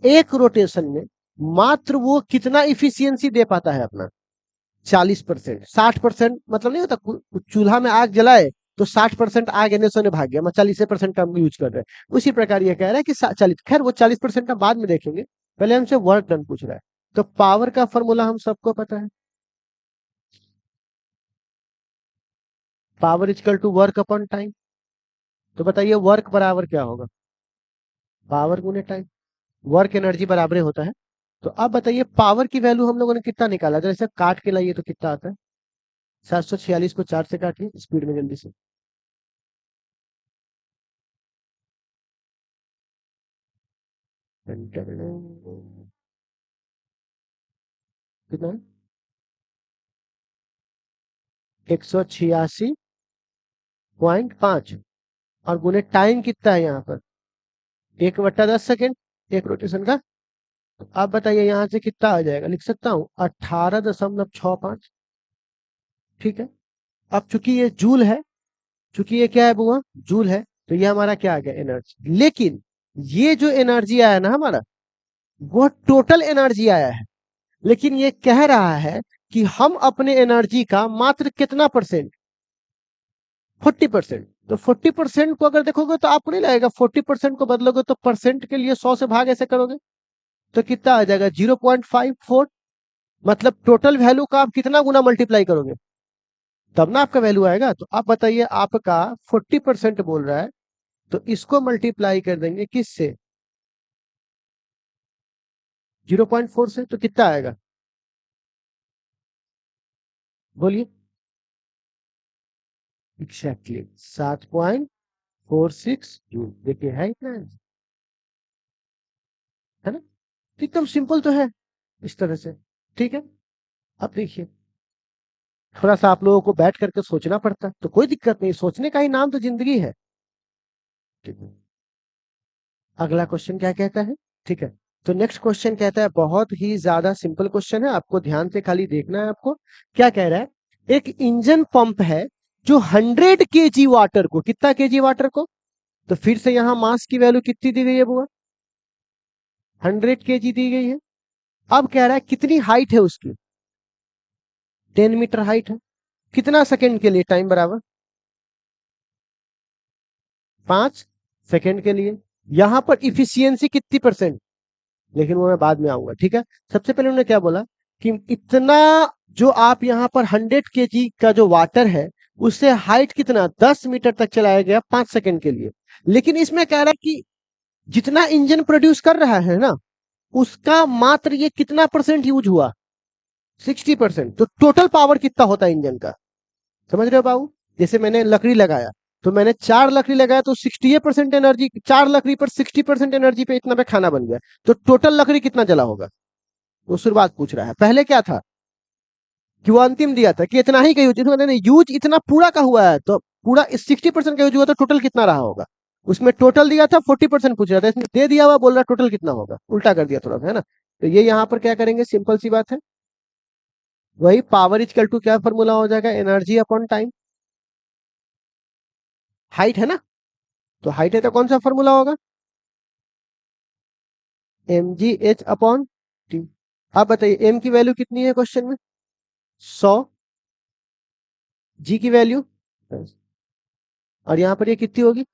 एक रोटेशन में मात्र वो कितना इफिशियंसी दे पाता है अपना? 40%। 60% मतलब नहीं होता, चूल्हा में आग जलाए तो 60% आग एने सोने भाग गया, मैं 40% का यूज कर रहे हैं। उसी प्रकार ये कह रहा है कि 40, खैर वो 40% का बाद में देखेंगे, पहले हमसे वर्क डन पूछ रहा है। तो पावर का फॉर्मूला हम सबको पता है, power equal to work upon time. तो बताइए वर्क बराबर क्या होगा, पावर गुने टाइम, वर्क एनर्जी बराबर होता है। तो अब बताइए पावर की वैल्यू हम लोगों ने कितना निकाला, जैसे काट के लाइए तो कितना आता है, 746 को 4 से काटिए स्पीड में जल्दी से। कितना, 186.5, और गुने टाइम कितना है यहाँ पर, 1/10 सेकेंड, एक रोटेशन का। तो आप बताइए यहाँ से कितना आ जाएगा, लिख सकता हूँ 18.65। ठीक है। अब चूंकि ये जूल है, चूंकि ये क्या है बुआ, जूल है, तो ये हमारा क्या आ गया, एनर्जी। लेकिन ये जो एनर्जी आया ना हमारा, वो टोटल एनर्जी आया है। लेकिन ये कह रहा है कि हम अपने एनर्जी का मात्र कितना परसेंट, 40%। तो 40% को अगर देखोगे तो आपको नहीं लगेगा, 40% को बदलोगे तो परसेंट के लिए 100 से भाग ऐसे करोगे तो कितना आ जाएगा, 0.54। मतलब टोटल वैल्यू का आप कितना गुना मल्टीप्लाई करोगे, तब ना आपका वैल्यू आएगा। तो आप बताइए, आपका 40% बोल रहा है, तो इसको मल्टीप्लाई कर देंगे किससे, 0.4 से, तो कितना आएगा, बोलिए। Exactly 7.46 joule. देखिए है इतना, है ना। तो एकदम सिंपल तो है इस तरह से। ठीक है। अब देखिए, थोड़ा सा आप लोगों को बैठ करके सोचना पड़ता है, तो कोई दिक्कत नहीं, सोचने का ही नाम तो जिंदगी है। ठीक है। अगला क्वेश्चन क्या कहता है, ठीक है। तो नेक्स्ट क्वेश्चन कहता है, बहुत ही ज्यादा सिंपल क्वेश्चन है, आपको ध्यान से खाली देखना है। आपको क्या कह रहा है, एक इंजन पंप है जो 100 kg वाटर को, कितना केजी वाटर को, तो फिर से यहां मास की वैल्यू कितनी दी गई है बुआ, 100 kg दी गई है। अब कह रहा है कितनी हाइट है उसकी, 10 मीटर हाइट है, कितना सेकंड के लिए, टाइम बराबर 5 सेकंड के लिए। यहां पर इफिशियंसी कितनी परसेंट, लेकिन वो मैं बाद में आऊंगा। ठीक है। सबसे पहले उन्होंने क्या बोला कि इतना, जो आप यहाँ पर 100 kg का जो वाटर है, उससे हाइट कितना, 10 मीटर तक चलाया गया 5 सेकंड के लिए। लेकिन इसमें कह रहा है कि जितना इंजन प्रोड्यूस कर रहा है ना, उसका मात्र ये कितना परसेंट यूज हुआ, 60%। तो टोटल पावर कितना होता है इंजन का, समझ रहे हो बाबू। जैसे मैंने लकड़ी लगाया, तो मैंने 4 लकड़ी लगाया, तो 60% एनर्जी, 4 लकड़ी पर 60% एनर्जी पे इतना पे खाना बन गया। तो टोटल लकड़ी कितना जला होगा, वो शुरुआत पूछ रहा है। पहले क्या था कि वो अंतिम दिया था कि इतना ही का यूज, यूज इतना पूरा का हुआ है, तो पूरा 60% का यूज हुआ, तो टोटल कितना रहा होगा। उसमें टोटल दिया था, 40% पूछ रहा था, इसमें दे दिया हुआ, बोल रहा टोटल कितना होगा, उल्टा कर दिया थोड़ा सा, है ना। तो ये यहाँ पर क्या करेंगे, सिंपल सी बात है, वही पावर इक्वल टू क्या फॉर्मूला हो जाएगा, एनर्जी अपॉन टाइम। हाइट है ना, तो हाइट है तो कौन सा फॉर्मूला होगा, mgh अपॉन टी। आप बताइए एम की वैल्यू कितनी है क्वेश्चन में, 100, जी की वैल्यू, और यहां पर ये कितनी होगी,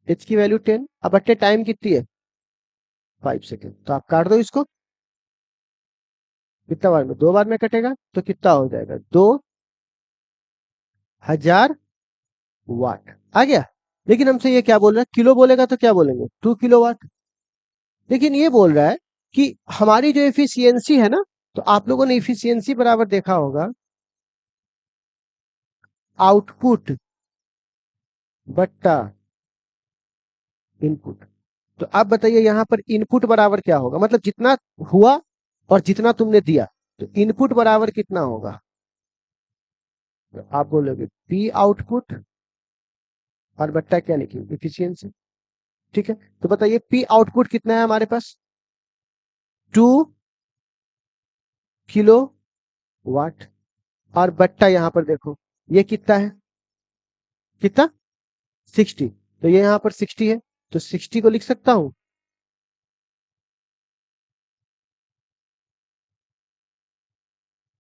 एच की वैल्यू 10। अब बट्टे टाइम कितनी है, 5 सेकेंड। तो आप काट दो इसको, कितना बार में, 2 बार में कटेगा, तो कितना हो जाएगा, 2000 वाट आ गया। लेकिन हमसे ये क्या बोल रहा है, किलो बोलेगा तो क्या बोलेंगे, 2 किलोवाट। लेकिन ये बोल रहा है कि हमारी जो एफिशिएंसी है ना, तो आप लोगों ने एफिशिएंसी बराबर देखा होगा, आउटपुट बट्टा इनपुट। तो आप बताइए यहाँ पर इनपुट बराबर क्या होगा, मतलब जितना हुआ और जितना तुमने दिया, तो इनपुट बराबर कितना होगा, तो आप बोलोगे पी आउटपुट, और बट्टा क्या लिखेंगे, एफिशिएंसी। ठीक है। तो बताइए पी आउटपुट कितना है हमारे पास, 2 किलो वाट, और बट्टा यहां पर देखो ये कितना है, कितना, 60। तो ये यहां पर 60 है, तो 60 को लिख सकता हूं,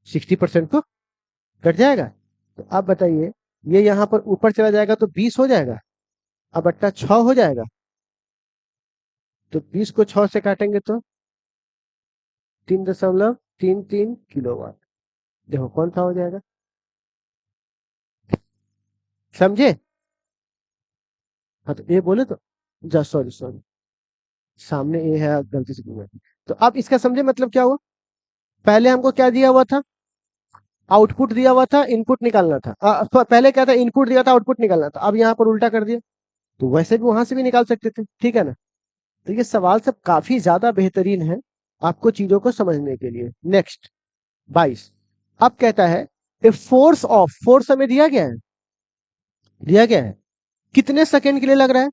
60% को कट जाएगा। तो आप बताइए, ये यहां पर ऊपर चला जाएगा तो 20 हो जाएगा, अब बट्टा 6 हो जाएगा। तो 20 को 6 से काटेंगे तो 3.33 किलोवाट। देखो कौन सा हो जाएगा, समझे? हाँ तो ए बोले तो जा, सॉरी सॉरी, सामने ए है, गलती से बोला। तो अब इसका समझे मतलब क्या हुआ, पहले हमको क्या दिया हुआ था, आउटपुट दिया हुआ था, इनपुट निकालना था। पहले क्या था, इनपुट दिया था, आउटपुट निकालना था। अब यहाँ पर उल्टा कर दिया, तो वैसे भी वहां से भी निकाल सकते थे, ठीक है ना? तो ये सवाल सब काफी ज्यादा बेहतरीन है आपको चीजों को समझने के लिए। नेक्स्ट 22, अब कहता है ए फोर्स ऑफ, फोर्स हमें दिया गया है, दिया गया है, कितने सेकंड के लिए लग रहा है,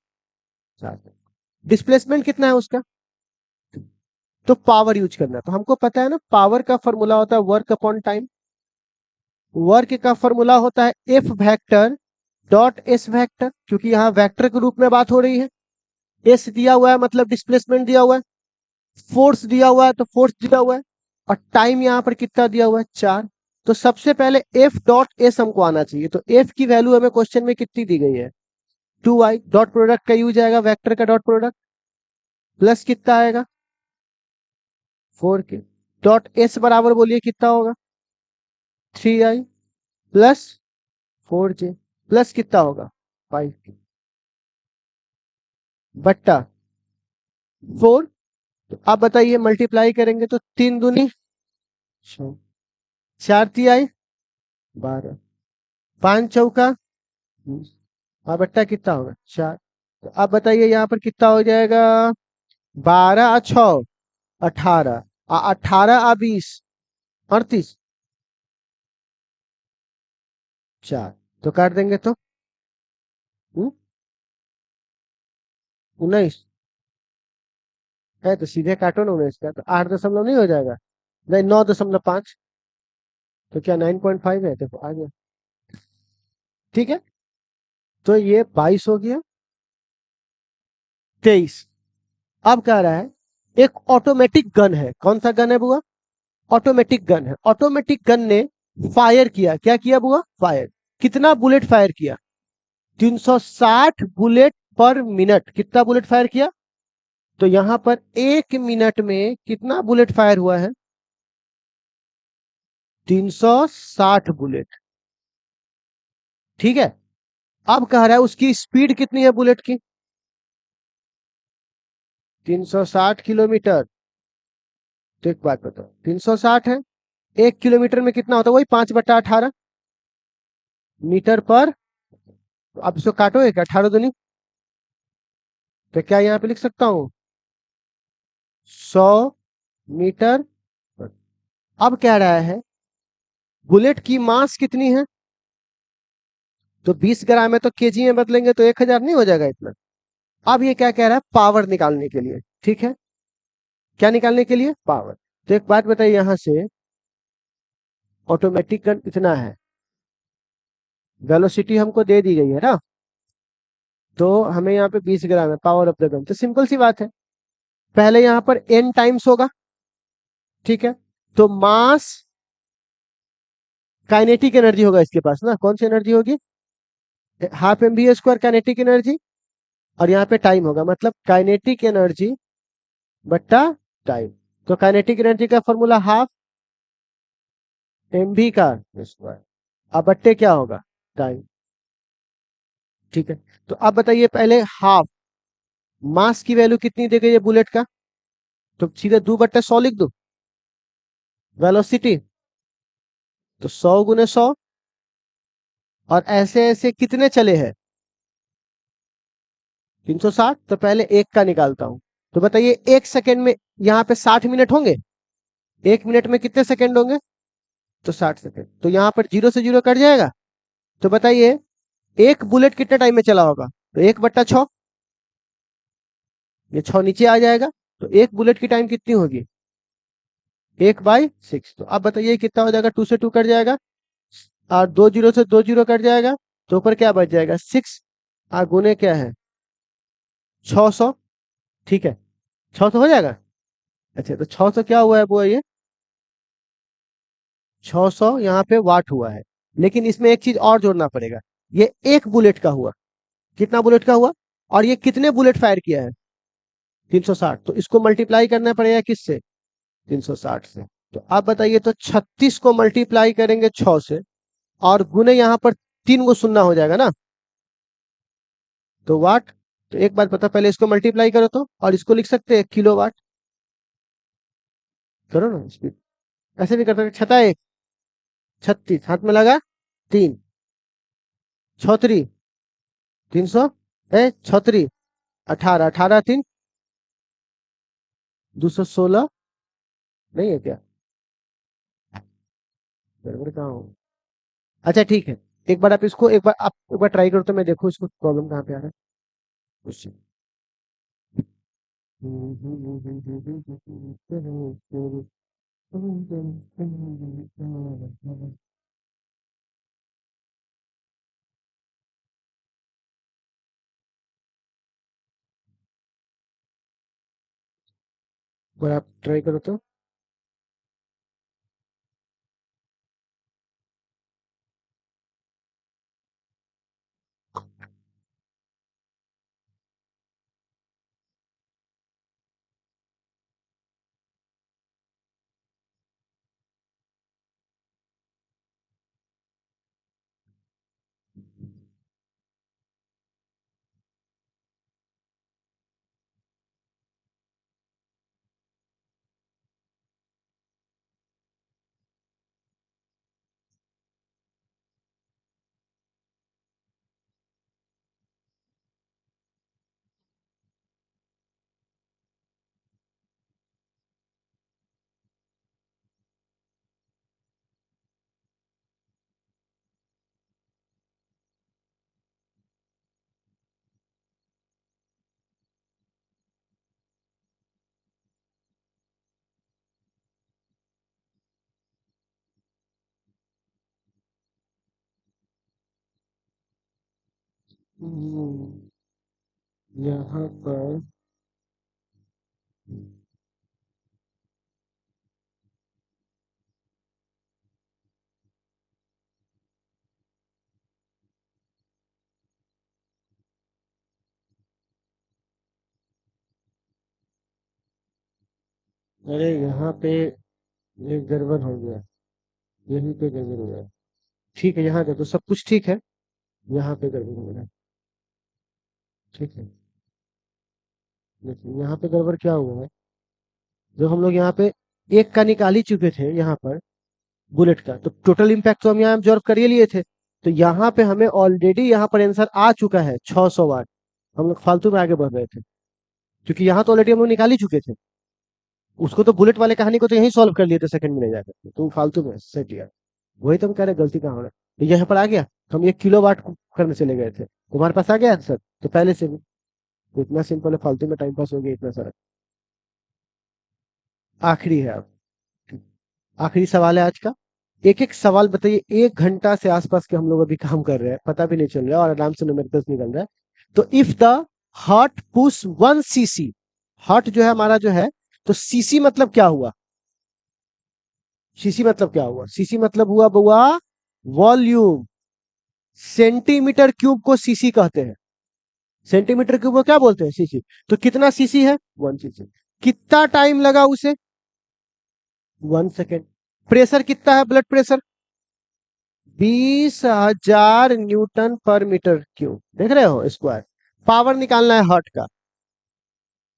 4 सेकंड। डिस्प्लेसमेंट कितना है उसका, तो पावर यूज करना है। तो हमको पता है ना, पावर का फॉर्मूला होता है वर्क अपॉन टाइम। वर्क का फॉर्मूला होता है F vector dot S vector, क्योंकि यहाँ वेक्टर के रूप में बात हो रही है। एस दिया हुआ है मतलब डिस्प्लेसमेंट दिया हुआ है, फोर्स दिया हुआ है तो फोर्स दिया हुआ है, और टाइम यहाँ पर कितना दिया हुआ है, 4। तो सबसे पहले एफ डॉट एस हमको आना चाहिए। तो एफ की वैल्यू हमें क्वेश्चन में कितनी दी गई है, 2i। डॉट प्रोडक्ट का यूज आएगा, वेक्टर का डॉट प्रोडक्ट, प्लस कितना आएगा, 4k। डॉट एस बराबर बोलिए कितना होगा, 3i प्लस 4j, प्लस कितना होगा, 5k बट्टा 4। तो आप बताइए मल्टीप्लाई करेंगे तो 3 दूनी 6, 4 तिहाई 12, 5 चौका 20, और बट्टा कितना होगा, 4। तो आप बताइए यहाँ पर कितना हो जाएगा, 12 और 6 18, 18 और 20 38, 4। तो काट देंगे तो 19 है, तो सीधे काटो ना 19 का, तो 8 दशमलव नहीं हो जाएगा, नहीं 9.5। तो क्या 9.5 है, देखो आ गया, ठीक है। तो ये 22 हो गया। 23, अब कह रहा है एक ऑटोमेटिक गन है, कौन सा गन है बुआ, ऑटोमेटिक गन है। ऑटोमेटिक गन ने फायर किया, क्या किया बुआ, फायर। कितना बुलेट फायर किया, 360 बुलेट पर मिनट। कितना बुलेट फायर किया, तो यहां पर 1 मिनट में कितना बुलेट फायर हुआ है, 360 बुलेट, ठीक है। अब कह रहा है उसकी स्पीड कितनी है बुलेट की, 360 किलोमीटर। तो एक बात बताओ, 360 है, 1 किलोमीटर में कितना होता है, वही 5/18 मीटर पर। तो अब इसको काटोगे क्या, 18 दूनी, तो क्या यहाँ पे लिख सकता हूं 100 मीटर। अब कह रहा है बुलेट की मास कितनी है, तो 20 ग्राम है, तो केजी में बदलेंगे तो 1000 नहीं हो जाएगा इतना। अब ये क्या कह रहा है, पावर निकालने के लिए, ठीक है, क्या निकालने के लिए, पावर। तो एक बात बताइए, यहां से ऑटोमेटिक गन इतना है, वेलोसिटी हमको दे दी गई है ना, तो हमें यहाँ पे 20 ग्राम है पावर ऑफ द गन। तो सिंपल सी बात है, पहले यहाँ पर n टाइम्स होगा, ठीक है। तो मास काइनेटिक एनर्जी होगा इसके पास ना, कौन सी एनर्जी होगी, हाफ mv² काइनेटिक एनर्जी, और यहाँ पे टाइम होगा, मतलब काइनेटिक एनर्जी बट्टा टाइम। तो काइनेटिक एनर्जी का फॉर्मूला हाफ mv का स्क्वायर, अब बट्टे क्या होगा, टाइम, ठीक है। तो अब बताइए पहले हाफ, मास की वैल्यू कितनी दी गई है बुलेट का, तो सीधे 2/100 लिख दो। वेलोसिटी तो 100 × 100, और ऐसे ऐसे कितने चले हैं, 360। तो पहले एक का निकालता हूं, तो बताइए 1 सेकेंड में यहाँ पे 60 मिनट होंगे, 1 मिनट में कितने सेकेंड होंगे, तो 60 सेकेंड। तो यहाँ पर 0 से 0 कट जाएगा। तो बताइए एक बुलेट कितने टाइम में चला होगा, तो 1/6, ये 6 नीचे आ जाएगा। तो एक बुलेट की टाइम कितनी होगी, 1/6। तो अब बताइए कितना हो जाएगा, 2 से 2 कट जाएगा, और 2 0 से 2 0 कट जाएगा, तो ऊपर क्या बच जाएगा, 6, और गुने क्या है 600, ठीक है, 600 हो जाएगा। अच्छा तो 600 क्या हुआ है वो, ये 600 यहाँ पे वाट हुआ है, लेकिन इसमें एक चीज और जोड़ना पड़ेगा, ये एक बुलेट का हुआ, कितना बुलेट का हुआ, और ये कितने बुलेट फायर किया है, 360। तो इसको मल्टीप्लाई करना पड़ेगा किससे, 360 से। तो आप बताइए, तो 36 को मल्टीप्लाई करेंगे 6 से और गुने यहाँ पर 3 को शून्य हो जाएगा ना, तो वाट। तो एक बात पता, पहले इसको मल्टीप्लाई करो तो, और इसको लिख सकते हैं किलो वाट। करो ना स्पीड, ऐसे भी कर सकते, छठा एक 36 हाथ में लगा 3 छौतरी 300 छौतरी 18 18 3 216 नहीं है क्या? गड़बड़ कहाँ हो? अच्छा ठीक है, एक बार आप इसको एक बार ट्राई करो तो मैं देखो इसको प्रॉब्लम कहाँ पे आ रहा है उससे। एक बार आप ट्राई करो तो। यहाँ पर अरे यहाँ पे एक गड़बड़ हो गया, यहीं पे गड़बड़ हो गया। ठीक है, यहाँ देखो सब कुछ ठीक है, यहाँ पे गड़बड़ हो रहा है। ठीक है, देखिए यहाँ पे गड़बड़ क्या हुआ है, जब हम लोग यहाँ पे एक का निकाल ही चुके थे यहाँ पर बुलेट का, तो टोटल इम्पैक्ट तो हम यहाँ ऑब्जर्व कर ही लिए थे। तो यहाँ पे हमें ऑलरेडी यहाँ पर आंसर आ चुका है 600 वाट। हम लोग फालतू में आगे बढ़ रहे थे, क्योंकि यहाँ तो ऑलरेडी हम लोग निकाल ही चुके थे। उसको तो बुलेट वाले कहानी को तो यहीं सॉल्व कर लिए थे सेकंड में ले जाकर, तो फालतू में सेट यार। वही तो हम कह रहे हैं, गलती कहाँ हो रहा है। तो यहाँ पर आ गया, हम 1 किलो वाट करने चले गए थे, तुम्हारे पास आ गया आंसर तो पहले से भी। तो इतना सिंपल है, फालतू में टाइम पास हो गया इतना सारा। आखिरी है अब, आखिरी सवाल है आज का। एक एक सवाल बताइए, 1 घंटा से आसपास के हम लोग अभी काम कर रहे हैं, पता भी नहीं चल रहा है और आराम से न्यूमेरिकल्स निकल रहा है। तो if the heart push 1 cc, heart जो है हमारा जो है, तो सीसी मतलब क्या हुआ? सीसी मतलब क्या हुआ? सीसी मतलब हुआ बुआ वॉल्यूम। सेंटीमीटर क्यूब को सीसी कहते हैं, सेंटीमीटर क्यूब को क्या बोलते हैं? सीसी। तो कितना सीसी है? 1 cc। कितना टाइम लगा उसे? 1 सेकेंड। प्रेशर कितना है? ब्लड प्रेशर 20,000 न्यूटन पर मीटर क्यूब, देख रहे हो स्क्वायर। पावर निकालना है हार्ट का।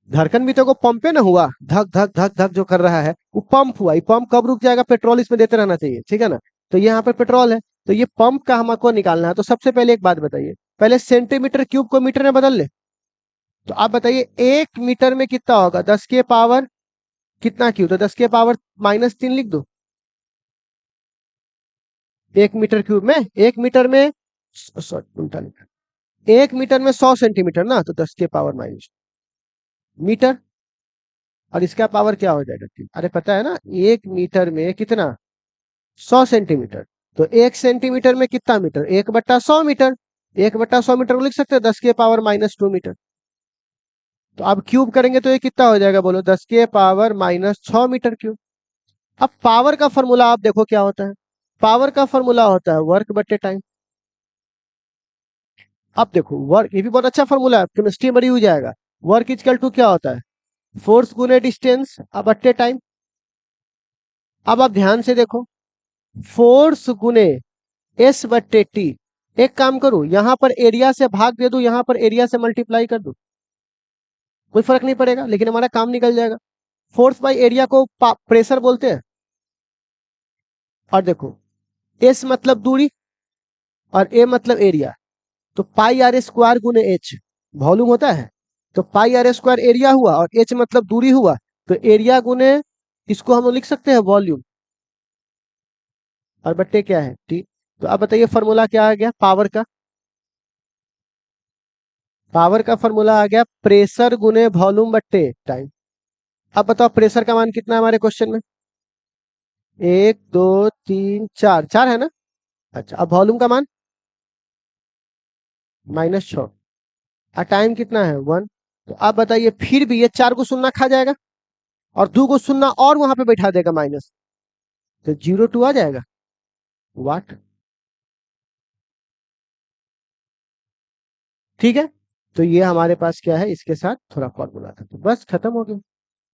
धड़कन भी तो को पंप पे ना हुआ, धक धक धक धक जो कर रहा है वो पंप हुआ। ये पंप कब रुक जाएगा? पेट्रोल इसमें देते रहना चाहिए, ठीक है ना। तो ये यहाँ पे पेट्रोल है, तो ये पंप का हमको निकालना है। तो सबसे पहले एक बात बताइए, पहले सेंटीमीटर क्यूब को मीटर में बदल ले। तो आप बताइए 1 मीटर में कितना होगा? 10 के पावर कितना क्यूब? तो 10 के पावर -3 लिख दो। 1 मीटर क्यूब में, 1 मीटर में सॉरी उल्टा लिखा, 1 मीटर में 100 सेंटीमीटर ना, तो 10 के पावर- मीटर। और इसका पावर क्या हो जाएगा? अरे पता है ना, 1 मीटर में कितना? 100 सेंटीमीटर। तो 1 सेंटीमीटर में कितना मीटर? 1/100 मीटर। 1/100 मीटर को लिख सकते हैं 10 के पावर -2 मीटर। तो अब क्यूब करेंगे तो ये कितना हो जाएगा बोलो? 10 के पावर-6 मीटर क्यूब। अब पावर का फॉर्मूला आप देखो क्या होता है। पावर का फॉर्मूला होता है वर्क बटे टाइम। अब देखो वर्क, ये भी बहुत अच्छा फॉर्मूला है, केमिस्ट्री में यूज जाएगा। वर्क इजकल टू क्या होता है? फोर्स गुने डिस्टेंस अब बटे टाइम। अब आप ध्यान से देखो, फोर्स गुने एस बट्टे टी। एक काम करूं, यहां पर एरिया से भाग दे दूं, यहां पर एरिया से मल्टीप्लाई कर दूं, कोई फर्क नहीं पड़ेगा, लेकिन हमारा काम निकल जाएगा। फोर्स बाय एरिया को प्रेशर बोलते हैं। और देखो, एस मतलब दूरी और ए मतलब एरिया, तो पाई आर स्क्वायर गुने एच वॉल्यूम होता है। तो पाई आर स्क्वायर एरिया हुआ और एच मतलब दूरी हुआ, तो एरिया गुने इसको हम लोग लिख सकते हैं वॉल्यूम, और बट्टे क्या है टी। तो अब बताइए फॉर्मूला क्या आ गया पावर का। पावर का फॉर्मूला आ गया प्रेशर गुने वॉल्यूम बट्टे टाइम। अब बताओ प्रेशर का मान कितना है हमारे क्वेश्चन में, 1 2 3 4, 4 है ना। अच्छा, अब वॉल्यूम का मान -6, और टाइम कितना है 1। तो आप बताइए फिर भी ये 4 को शून्य खा जाएगा और 2 को शून्य और वहां पे बैठा देगा माइनस, तो 0 2 आ जाएगा वाट। ठीक है, तो ये हमारे पास क्या है, इसके साथ थोड़ा फॉर्मूला था, तो बस खत्म हो गया।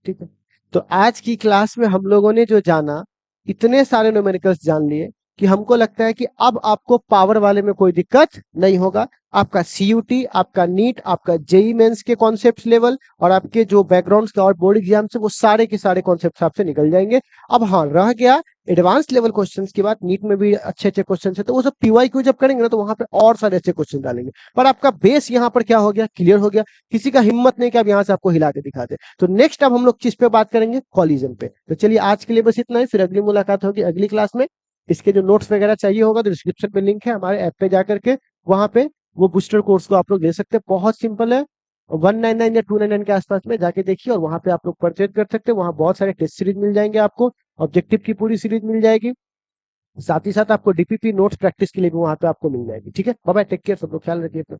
ठीक है, तो आज की क्लास में हम लोगों ने जो जाना, इतने सारे न्यूमेरिकल्स जान लिए कि हमको लगता है कि अब आपको पावर वाले में कोई दिक्कत नहीं होगा। आपका सीयूटी, आपका नीट, आपका जेई मेंस के कॉन्सेप्ट लेवल और आपके जो बैकग्राउंड के और बोर्ड एग्जाम से वो सारे के सारे कॉन्सेप्ट आपसे निकल जाएंगे। अब हाँ, रह गया एडवांस लेवल क्वेश्चंस की बात। नीट में भी अच्छे अच्छे क्वेश्चन है, तो वो सब पीवाईक्यू जब करेंगे ना, तो वहां पे और सारे अच्छे क्वेश्चन डालेंगे। पर आपका बेस यहाँ पर क्या हो गया, क्लियर हो गया। किसी का हिम्मत नहीं कि अब यहाँ से आपको हिला के दिखा दे। तो नेक्स्ट अब हम लोग किस पे बात करेंगे, कॉलिजन पे। तो चलिए आज के लिए बस इतना ही, फिर अगली मुलाकात होगी अगली क्लास में। इसके जो नोट्स वगैरह चाहिए होगा तो डिस्क्रिप्शन में लिंक है, हमारे ऐप पे जाकर के वहां पे वो बूस्टर कोर्स को आप लोग ले सकते हैं। बहुत सिंपल है, 199 या 299 के आसपास में जाके देखिए, और वहां पे आप लोग परचेज कर सकते हैं। वहां बहुत सारे टेस्ट सीरीज मिल जाएंगे आपको, ऑब्जेक्टिव की पूरी सीरीज मिल जाएगी, साथ ही साथ आपको डीपीपी नोट्स प्रैक्टिस के लिए भी वहां पे आपको मिल जाएगी। ठीक है, बाय बाय, टेक केयर, सब लोग ख्याल रखिए अपना।